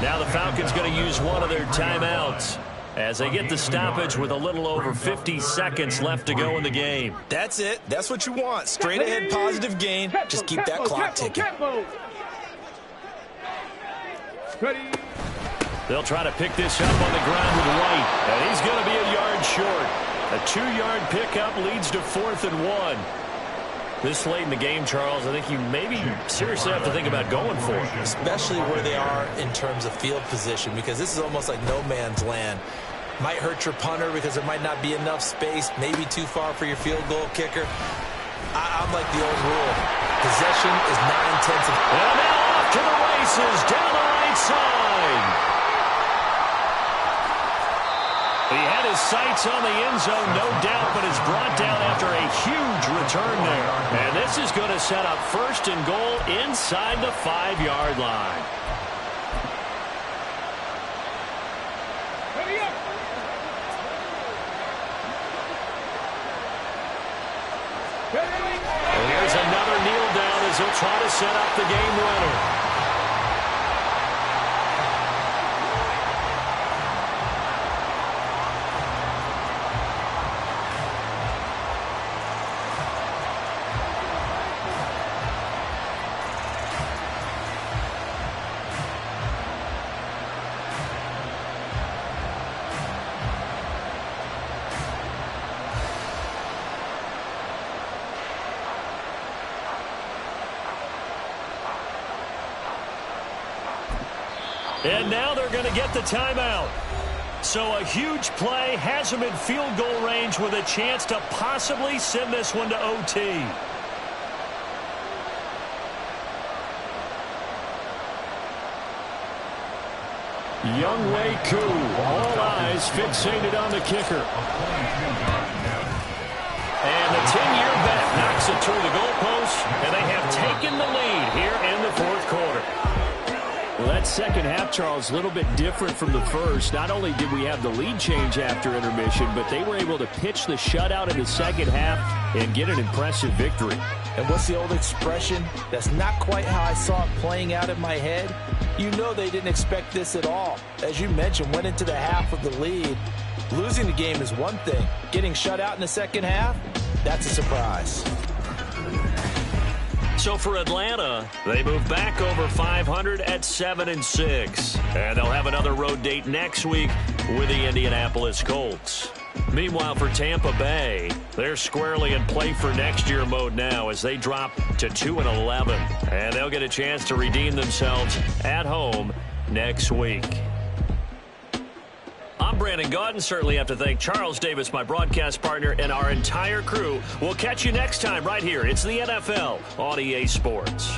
Now the Falcons going to use one of their timeouts as they get the stoppage with a little over 50 seconds left to go in the game. That's it. That's what you want. Straight ahead positive gain. Just keep that clock ticking. They'll try to pick this up on the ground with White. And he's going to be a yard short. A 2-yard pickup leads to 4th and 1. This late in the game, Charles, I think you maybe seriously have to think about going for it. Especially where they are in terms of field position, because this is almost like no man's land. Might hurt your punter because there might not be enough space, maybe too far for your field goal kicker. I'm like the old rule. Possession is 9/10 of... And now off to the races down the right side. He had his sights on the end zone, no doubt, but is brought down after a huge return there. And this is going to set up 1st and goal inside the 5-yard line. And here's another kneel down as he'll try to set up the game winner. And now they're going to get the timeout. So a huge play has him in field goal range with a chance to possibly send this one to OT. Younghoe Koo, all eyes fixated on the kicker. And the 10-year vet knocks it through the goalpost, and they have taken the lead here in the fourth quarter. Well, that second half, Charles, a little bit different from the first. Not only did we have the lead change after intermission, but they were able to pitch the shutout in the second half and get an impressive victory. And what's the old expression? That's not quite how I saw it playing out in my head. You know they didn't expect this at all. As you mentioned, went into the half with the lead. Losing the game is one thing. Getting shut out in the second half, that's a surprise. So for Atlanta, they move back over 500 at 7-6. And they'll have another road date next week with the Indianapolis Colts. Meanwhile, for Tampa Bay, they're squarely in play for next year mode now as they drop to 2-11. And they'll get a chance to redeem themselves at home next week. I'm Brandon Gaudin. Certainly have to thank Charles Davis, my broadcast partner, and our entire crew. We'll catch you next time right here. It's the NFL on EA Sports.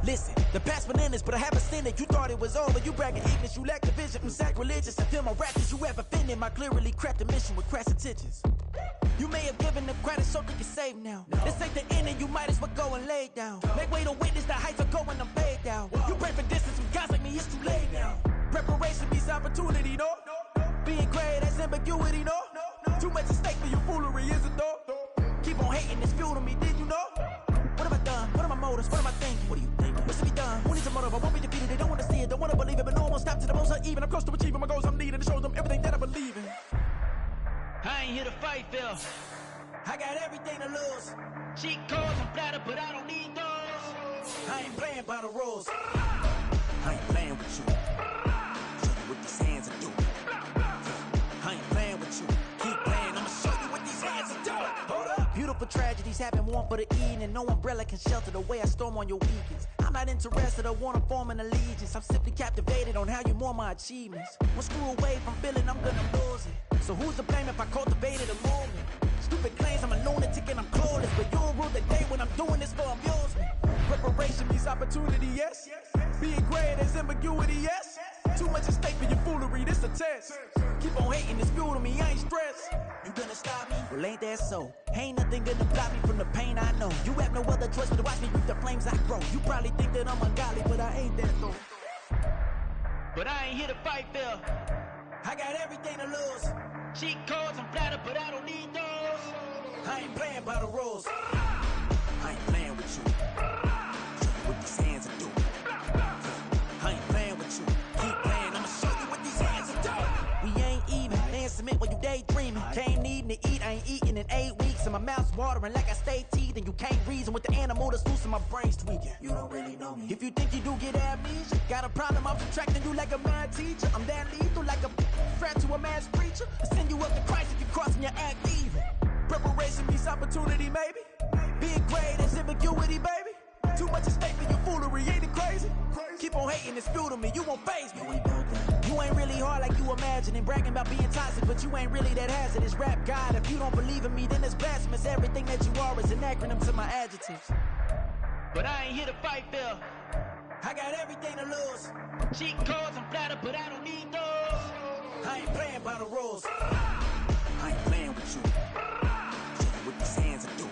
Listen, the past bananas, but I haven't seen it. You thought it was over. You bragging ignorance. You lack the vision from sacrilegious. I feel my raptors. You have offended my clearly crafted mission with crass intentions. You may have given them credit so they can save now. This ain't the end and you might as well go and lay down. Make way to witness the heights are going, I'm paid down. You pray for distance from guys like me, it's too late now. Preparation means opportunity, no? Being great, that's ambiguity, no? Too much at stake for your foolery, is it though? Keep on hating, it's fuel to me, did you know? What have I done? What are my motives? What am I thinking? What do you think? What's to be done? Who needs a motive? I won't be defeated. They don't want to see it, don't want to believe it, but no one will stop to the most uneven. I'm close to achieving my goals. I'm needing to show them everything that I believe in. I ain't here to fight, Phil. I got everything to lose. Cheat codes and flatter, but I don't need those. I ain't playing by the rules. I ain't playing with you. Show you what these hands are doing. I ain't playing with you. Keep playing, I'ma show you what these hands are doing. Hold up. Beautiful tragedies happen, one for the evening, and no umbrella can shelter the way I storm on your weekends. I'm not interested, I wanna form an allegiance. I'm simply captivated on how you mourn my achievements. One screw away from feeling I'm gonna lose it. So who's to blame if I cultivated a movement? Stupid claims I'm a lunatic and I'm clueless, but you'll rule the day when I'm doing this for amusement. Preparation means opportunity, yes. Being great is ambiguity, yes. Too much at stake for your foolery, this a test. Keep on hating, it's fuel to me, I ain't stressed. You gonna stop me? Well, ain't that so? Ain't nothing gonna block me from the pain I know. You have no other choice but to watch me reap the flames I grow. You probably think that I'm ungodly, but I ain't that though. But I ain't here to fight, Phil. I got everything to lose. Cheat codes and flatter, but I don't need those. I ain't playing by the rules. I ain't playing with you. Show you what these hands are doing. I ain't playing with you. Keep playing, I'ma show you what these hands are doing. We ain't even. They ain't submit while you daydreaming. Came needing to eat, I ain't eating in 8 weeks. And my mouth's watering like I stay teething. You can't reason with the animal that's loose in my brain's tweaking. You don't really know me. If you think you do get amnesia, got a problem, I'm subtracting you like a mad teacher. I'm that lethal like a threat to a mass preacher. I send you up to Christ if you crossing your act evil. Preparation meets opportunity, maybe. Big grade is ambiguity, baby. Too much at stake for your foolery, ain't it crazy? Keep on hating, it's fuel to me, you won't faze me. You ain't really hard like you imagining. Bragging about being toxic, but you ain't really that hazardous. Rap God, if you don't believe in me, then it's blasphemous. Everything that you are is an acronym to my adjectives. But I ain't here to fight fair. I got everything to lose. Cheat codes, I'm flattered, but I don't need those. I ain't playing by the rules. I ain't playing with you. Show you what these hands are doing.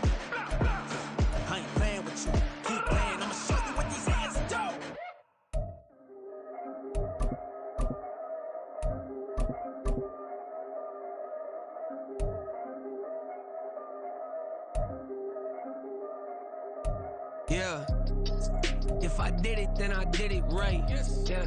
I ain't playing with you. Keep playing, I'ma show you what these hands are doing. Yeah. If I did it, then I did it right. Yeah.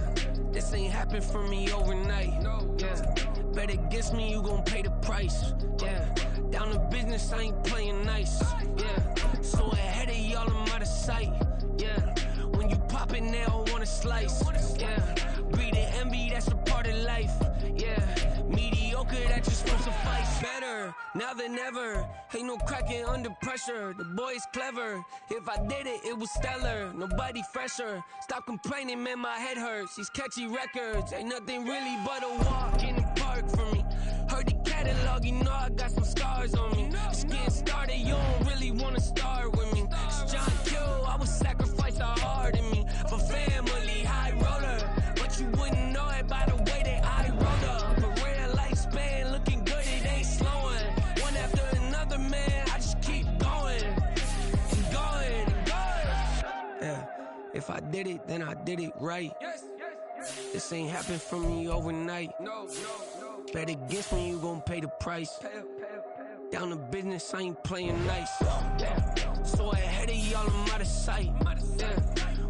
This ain't happened for me overnight. Yeah. Bet against me, you gon' pay the price. Yeah. Down to business, I ain't playing nice. Yeah. So ahead of y'all, I'm out of sight. Yeah. When you pop it, they don't wanna slice. Yeah. Breed and envy, that's a part of life. Yeah. Mediocre, that just won't suffice. Better now than ever. Ain't no cracking under pressure. The boy's clever. If I did it, it was stellar. Nobody fresher. Stop complaining, man, my head hurts. These catchy records ain't nothing really but a walk in the park for me. Heard the catalog, you know I got some scars on me. Just getting started, you don't really wanna start with me. It's John Kill, I would sacrifice a heart in me for family, high roller. But you wouldn't know it by the way that I rolled up. A rare lifespan, looking good, it ain't slowing. One after another, man, I just keep going and going and going. Yeah, if I did it, then I did it right. This ain't happened for me overnight. Bet against me, you gon' pay the price. Down to business, I ain't playing nice. Yeah. So ahead of y'all, I'm out of sight. Yeah.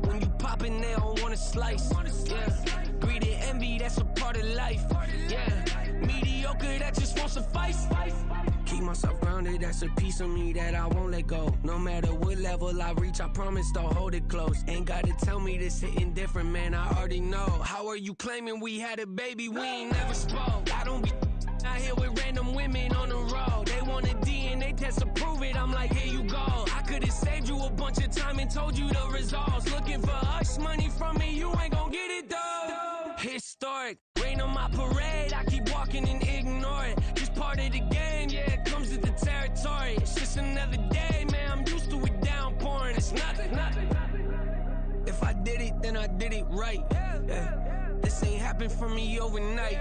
When you poppin', they don't wanna slice. Yeah. Greed and envy, that's a part of life. Yeah. Mediocre, that just won't suffice. Keep myself grounded, that's a piece of me that I won't let go. No matter what level I reach, I promise to hold it close. Ain't gotta tell me this hitting different, man, I already know. How are you claiming we had a baby, we ain't never spoke? I don't be out here with random women on the road. They want a DNA test to prove it, I'm like, here you go. I could've saved you a bunch of time and told you the results. Looking for hush money from me, you ain't gon' get it though. Historic, rain on my parade, I keep walking and ignore it. Just part of the game, yeah, it comes with the territory. It's just another day, man, I'm used to it downpouring. It's nothing. If I did it, then I did it right. Yeah. This ain't happened for me overnight.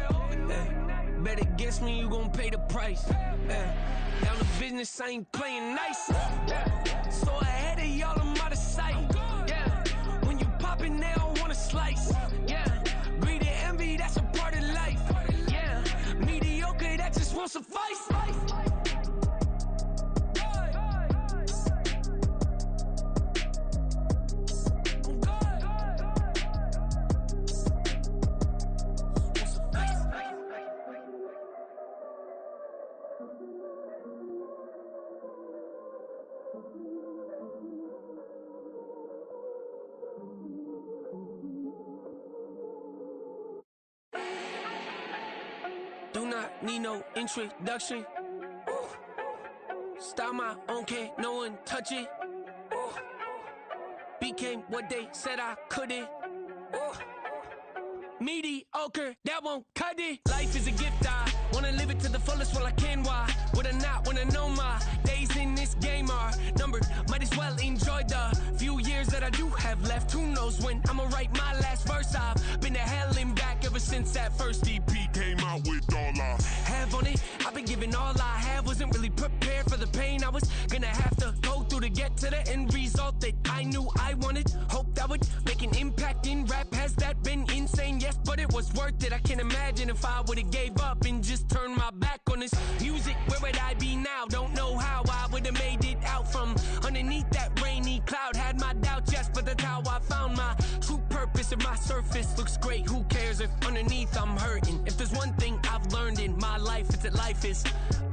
Yeah. Bet against me, you gon' pay the price. Yeah. Down to business, I ain't playing nice. Yeah. So ahead of y'all, I'm out of sight. Yeah. When you poppin', they don't wanna slice. Yeah. Greed and envy, that's a part of life. Yeah. Mediocre, that just won't suffice. Do not need no introduction. Ooh. Start my own, can't no one touch it. Ooh. Became what they said I couldn't. Ooh. Mediocre, that won't cut it. Life is a gift, I wanna live it to the fullest while I can. Why would I not wanna know my days in this game are numbered? Might as well enjoy the few years that I do have left. Who knows when I'ma write my last verse. I've been to hell and back ever since that first EP came out with all I have on it. I've been giving all I have, wasn't really prepared for the pain I was gonna have to go through to get to the end result that I knew I wanted. Hoped I would make an impact in rap. Has that been insane? Yes, but it was worth it. I can't imagine if I would've gave up and just turned my back on this music. Where would I be now? Don't know how I would've made it out from underneath that rainy cloud. Had my doubts, yes, but that's how I found my true purpose. cares if my surface looks great? Who cares if underneath I'm hurting? If there's one thing I've learned in my life, it's that life is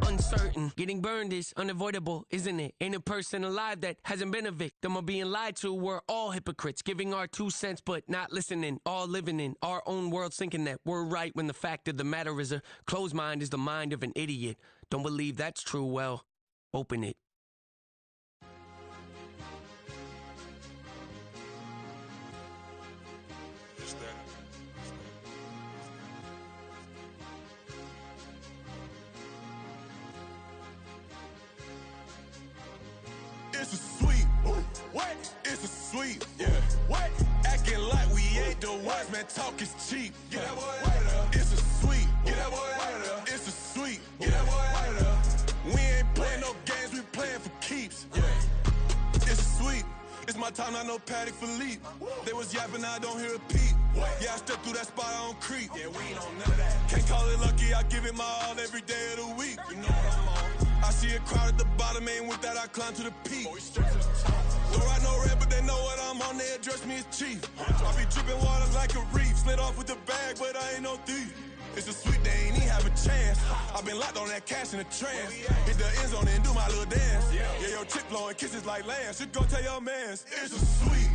uncertain. Getting burned is unavoidable, isn't it? Ain't a person alive that hasn't been a victim of being lied to. We're all hypocrites, giving our 2 cents but not listening. All living in our own world, thinking that we're right when the fact of the matter is a closed mind is the mind of an idiot. Don't believe that's true? Well, open it. It's a sweep. What? It's a sweep. Yeah. What? Acting like we ain't the ones, man. Talk is cheap. Get that boy out of there. It's a sweep. Get that boy out of there. It's a sweep. Get that boy out of there. We ain't playing no games. We playing for keeps. Yeah. It's a sweep. It's my time, not no Patty Philippe. They was yapping, I don't hear a peep. Yeah, I step through that spot, I don't creep. Yeah, we ain't on none of that. Can't call it lucky, I give it my all every day of the week. You know what I'm on. I see a crowd at the bottom, and with that I climb to the peak. Don't write no red, but they know what I'm on, they address me as chief. I be dripping water like a reef, slid off with the bag, but I ain't no thief. It's a sweet, they ain't even have a chance. I've been locked on that cash in a trance. Hit the end zone and do my little dance. Yeah, your chick blowing kisses like Lance. You go tell your mans. It's a sweet.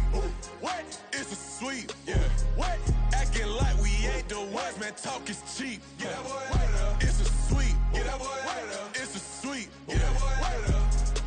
What? It's a sweet. Yeah. What? Acting like we ain't the ones, man. Talk is cheap. Get that boy out of there. It's a sweet. Get that boy out of there. It's a sweet. Get that boy out of there.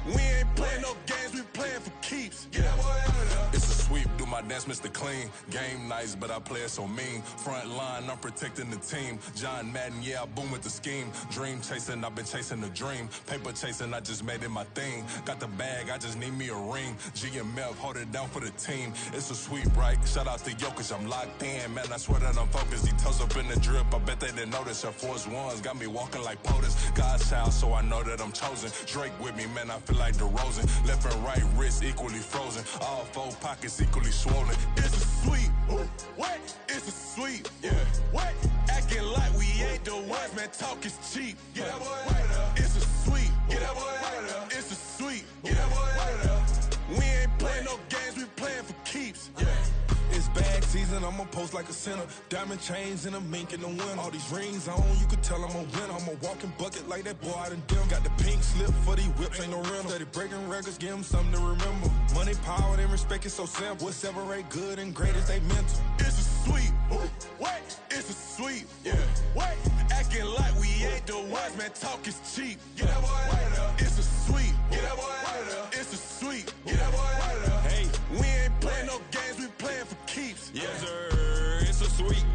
We ain't playing no games, we playing for keeps. Get that boy out of there. It's a sweep, do my dance, Mr. Clean. Game nice, but I play it so mean. Front line, I'm protecting the team. John Madden, yeah, I boom with the scheme. Dream chasing, I've been chasing the dream. Paper chasing, I just made it my thing. Got the bag, I just need me a ring. GMF, hold it down for the team. It's a sweep, right? Shout out to Jokic, I'm locked in. Man, I swear that I'm focused. He toes up in the drip, I bet they didn't notice. Air Force Ones got me walking like POTUS. God's child, so I know that I'm chosen. Drake with me, man, I feel like DeRozan. Left and right wrist equally frozen. All four pockets equally swollen. It's a sweep. What? It's a sweep. Yeah. What? Acting like we ain't the ones, man. Talk is cheap. Get that boy out of there. It's a sweep. Get that boy out of there. It's a sweep. Get that boy out of there. We ain't playing no games, we playing for keeps. Yeah. It's bag season, I'ma post like a sinner. Diamond chains and a mink in the wind. All these rings on, you could tell I'm a winner. I'm a walking bucket like that boy out in dim. Got the pink slip for these whips, ain't no rental. Steady breaking records, give them something to remember. Money, power, and respect is so simple. What separate good and great is they mental. It's a sweep. What? It's a sweep. Yeah. What? Acting like we ain't the ones, man. Talk is cheap. Get that boy out of there. It's a sweep. Get that boy out of there. It's a sweep. Get that boy out of there. Hey, we ain't playing no games, we playing for keeps. Yes, sir. It's a sweep.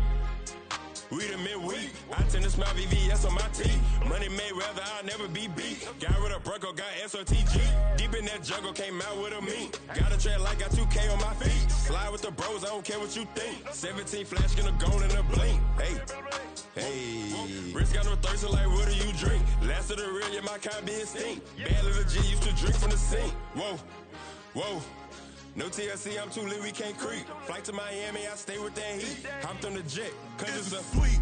We the midweek. I tend to smile VVS on my teeth. Money made rather I'll never be beat. Got rid of Bronco, got SOTG. Deep in that jungle, came out with a meat. Got a tread like got 2K on my feet. Slide with the bros, I don't care what you think. 17 flash, gonna go in a blink. Hey. Hey, Rich got no thirst, like what do you drink? Last of the real, yeah, my kind be extinct. Bad little G used to drink from the sink. Whoa, whoa. No TLC, I'm too lit, we can't creep. Flight to Miami, I stay with that heat. Hopped on the jet, cause it's a sweep.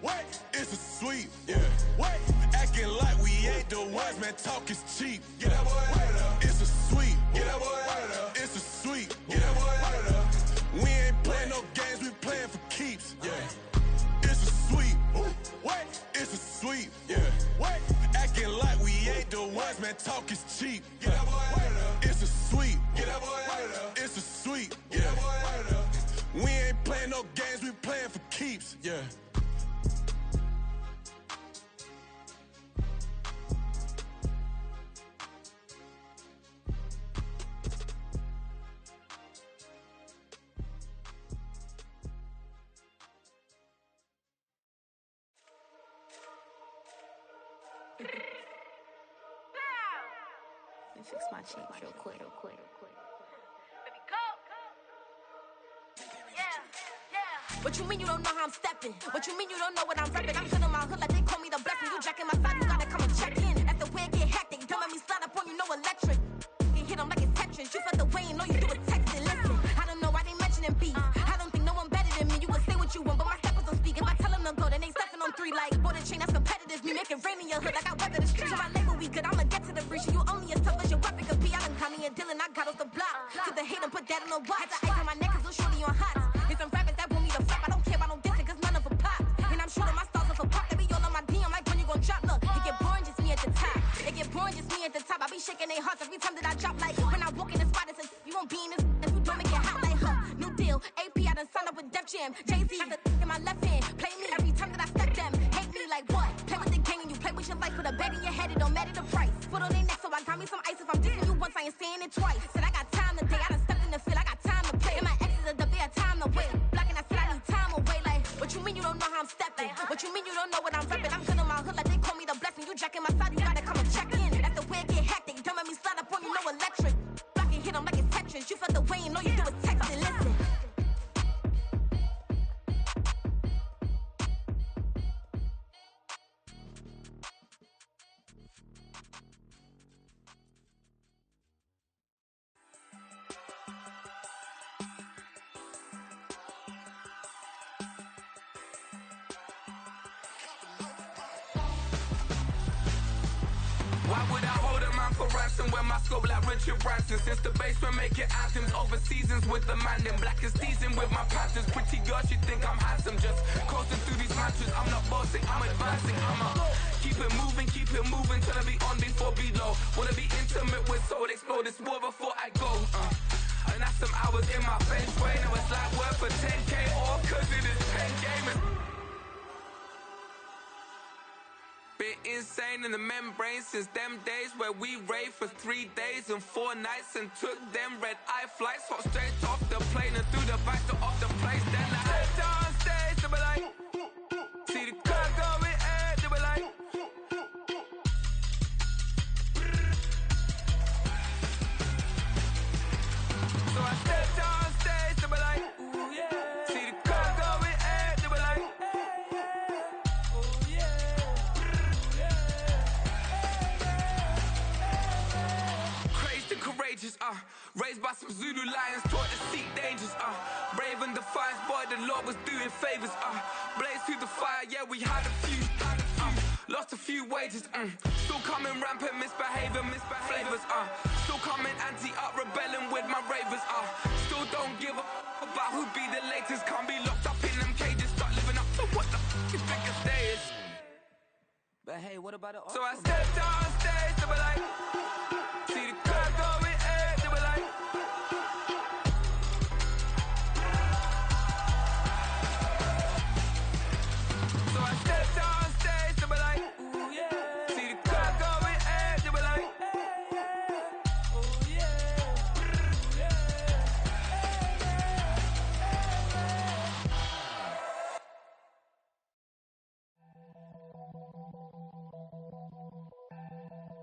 What? It's a sweep. Yeah. What? Acting like we ain't the ones, man. Talk is cheap. Get that boy out of there. It's a sweep. Get that boy out of there. It's a sweep. Get that boy out of there. We ain't playing no games, we playing for keeps. Yeah. It's a sweep. What? It's a sweep. Yeah. What? Acting like we ain't the ones, man. Talk is cheap. Get that boy out of there. It's a sweep. Get that boy out of there. It's a sweep. Get that boy out of there. We ain't playing no games, we playing for keeps. Yeah. Fix my cheek real quick. Baby, go. Yeah. What you mean you don't know how I'm stepping? What you mean you don't know what I'm repping? I'm good in my hood like they call me the blessing. You jacking my side, you gotta come and check in. That's the way it get hectic. Don't let me slide up on you, no electric. You hit them like it's Tetris. You felt the way and know you do a texting. Listen, I don't know why they mentioning beef. I don't think no one better than me. You can say what you want, but my steppers don't speak. If I tell them to go, then they stepping on 3 like border chain. That's competitive. Me make it rain in your hood like I weather the streets. So my label we good. I'ma get to the breach. You only as tough as your weapon could be. I done Connie and Dylan. I got off the block. To the hate and put that on the watch. Had the ice on my neck 'cause little shorty on hot. Hit some shaking their hearts every time that I drop. Like when I walk in the spot, it's you won't be in this if you don't make it hot like her. New deal, AP, I done signed up with Def Jam. Jay-Z got the in my left hand. Play me every time that I step them. Hate me like what? Play with the gang and you play with your life. With a bed in your head, it don't matter the price. Foot on their neck, so I got me some ice. If I'm dissing you once, I ain't saying it twice. Said I got time today, I done stepped in the field, I got time to play. And my exes are up there, time to wait. Blocking, I said I need time away. Like, what you mean you don't know how I'm stepping? What you mean you don't know what I'm repping? I'm good in my hood, like they call me the blessing. You jacking my side, you gotta come and check in. That's the way I get hectic. Don't make me slide up on you, no electric. Blocking, hit them like it's Tetris. You felt the way and all you do is text and listen. Why would I hold a man for ransom when my scope like Richard Branson? Since the basement making anthems over seasons with the man, then black is seasoned with my patterns. Pretty girl, she think I'm handsome, just coasting through these matches. I'm not bossing, I'm advancing. I'ma keep it moving till I be on before below. Wanna be intimate with soul, explore this war before I go. And that's some hours in my bench way. Now it's like work for 10K, all cause it is pen gamers. Been insane in the membrane since them days where we raved for 3 days and 4 nights and took them red-eye flights, hot straight off the plane and through the back door of the place. Then I stepped on stage, they were like, see the car going air, they were like, so I stepped on stage, they were like, ooh yeah, see the car going air, they were like, oh yeah. Courageous, raised by some Zulu lions, taught to seek dangers, brave and defiant, boy, the Lord was doing favors, blaze through the fire, yeah, we had a few, lost a few wages, still coming rampant, misbehavior, flavors, still coming anti-up, rebelling with my ravers, still don't give a about who be the latest, can't be locked up in them cages, start living up to what the f*** is biggest day is. But hey, what about it? So I stepped on stage, they were like,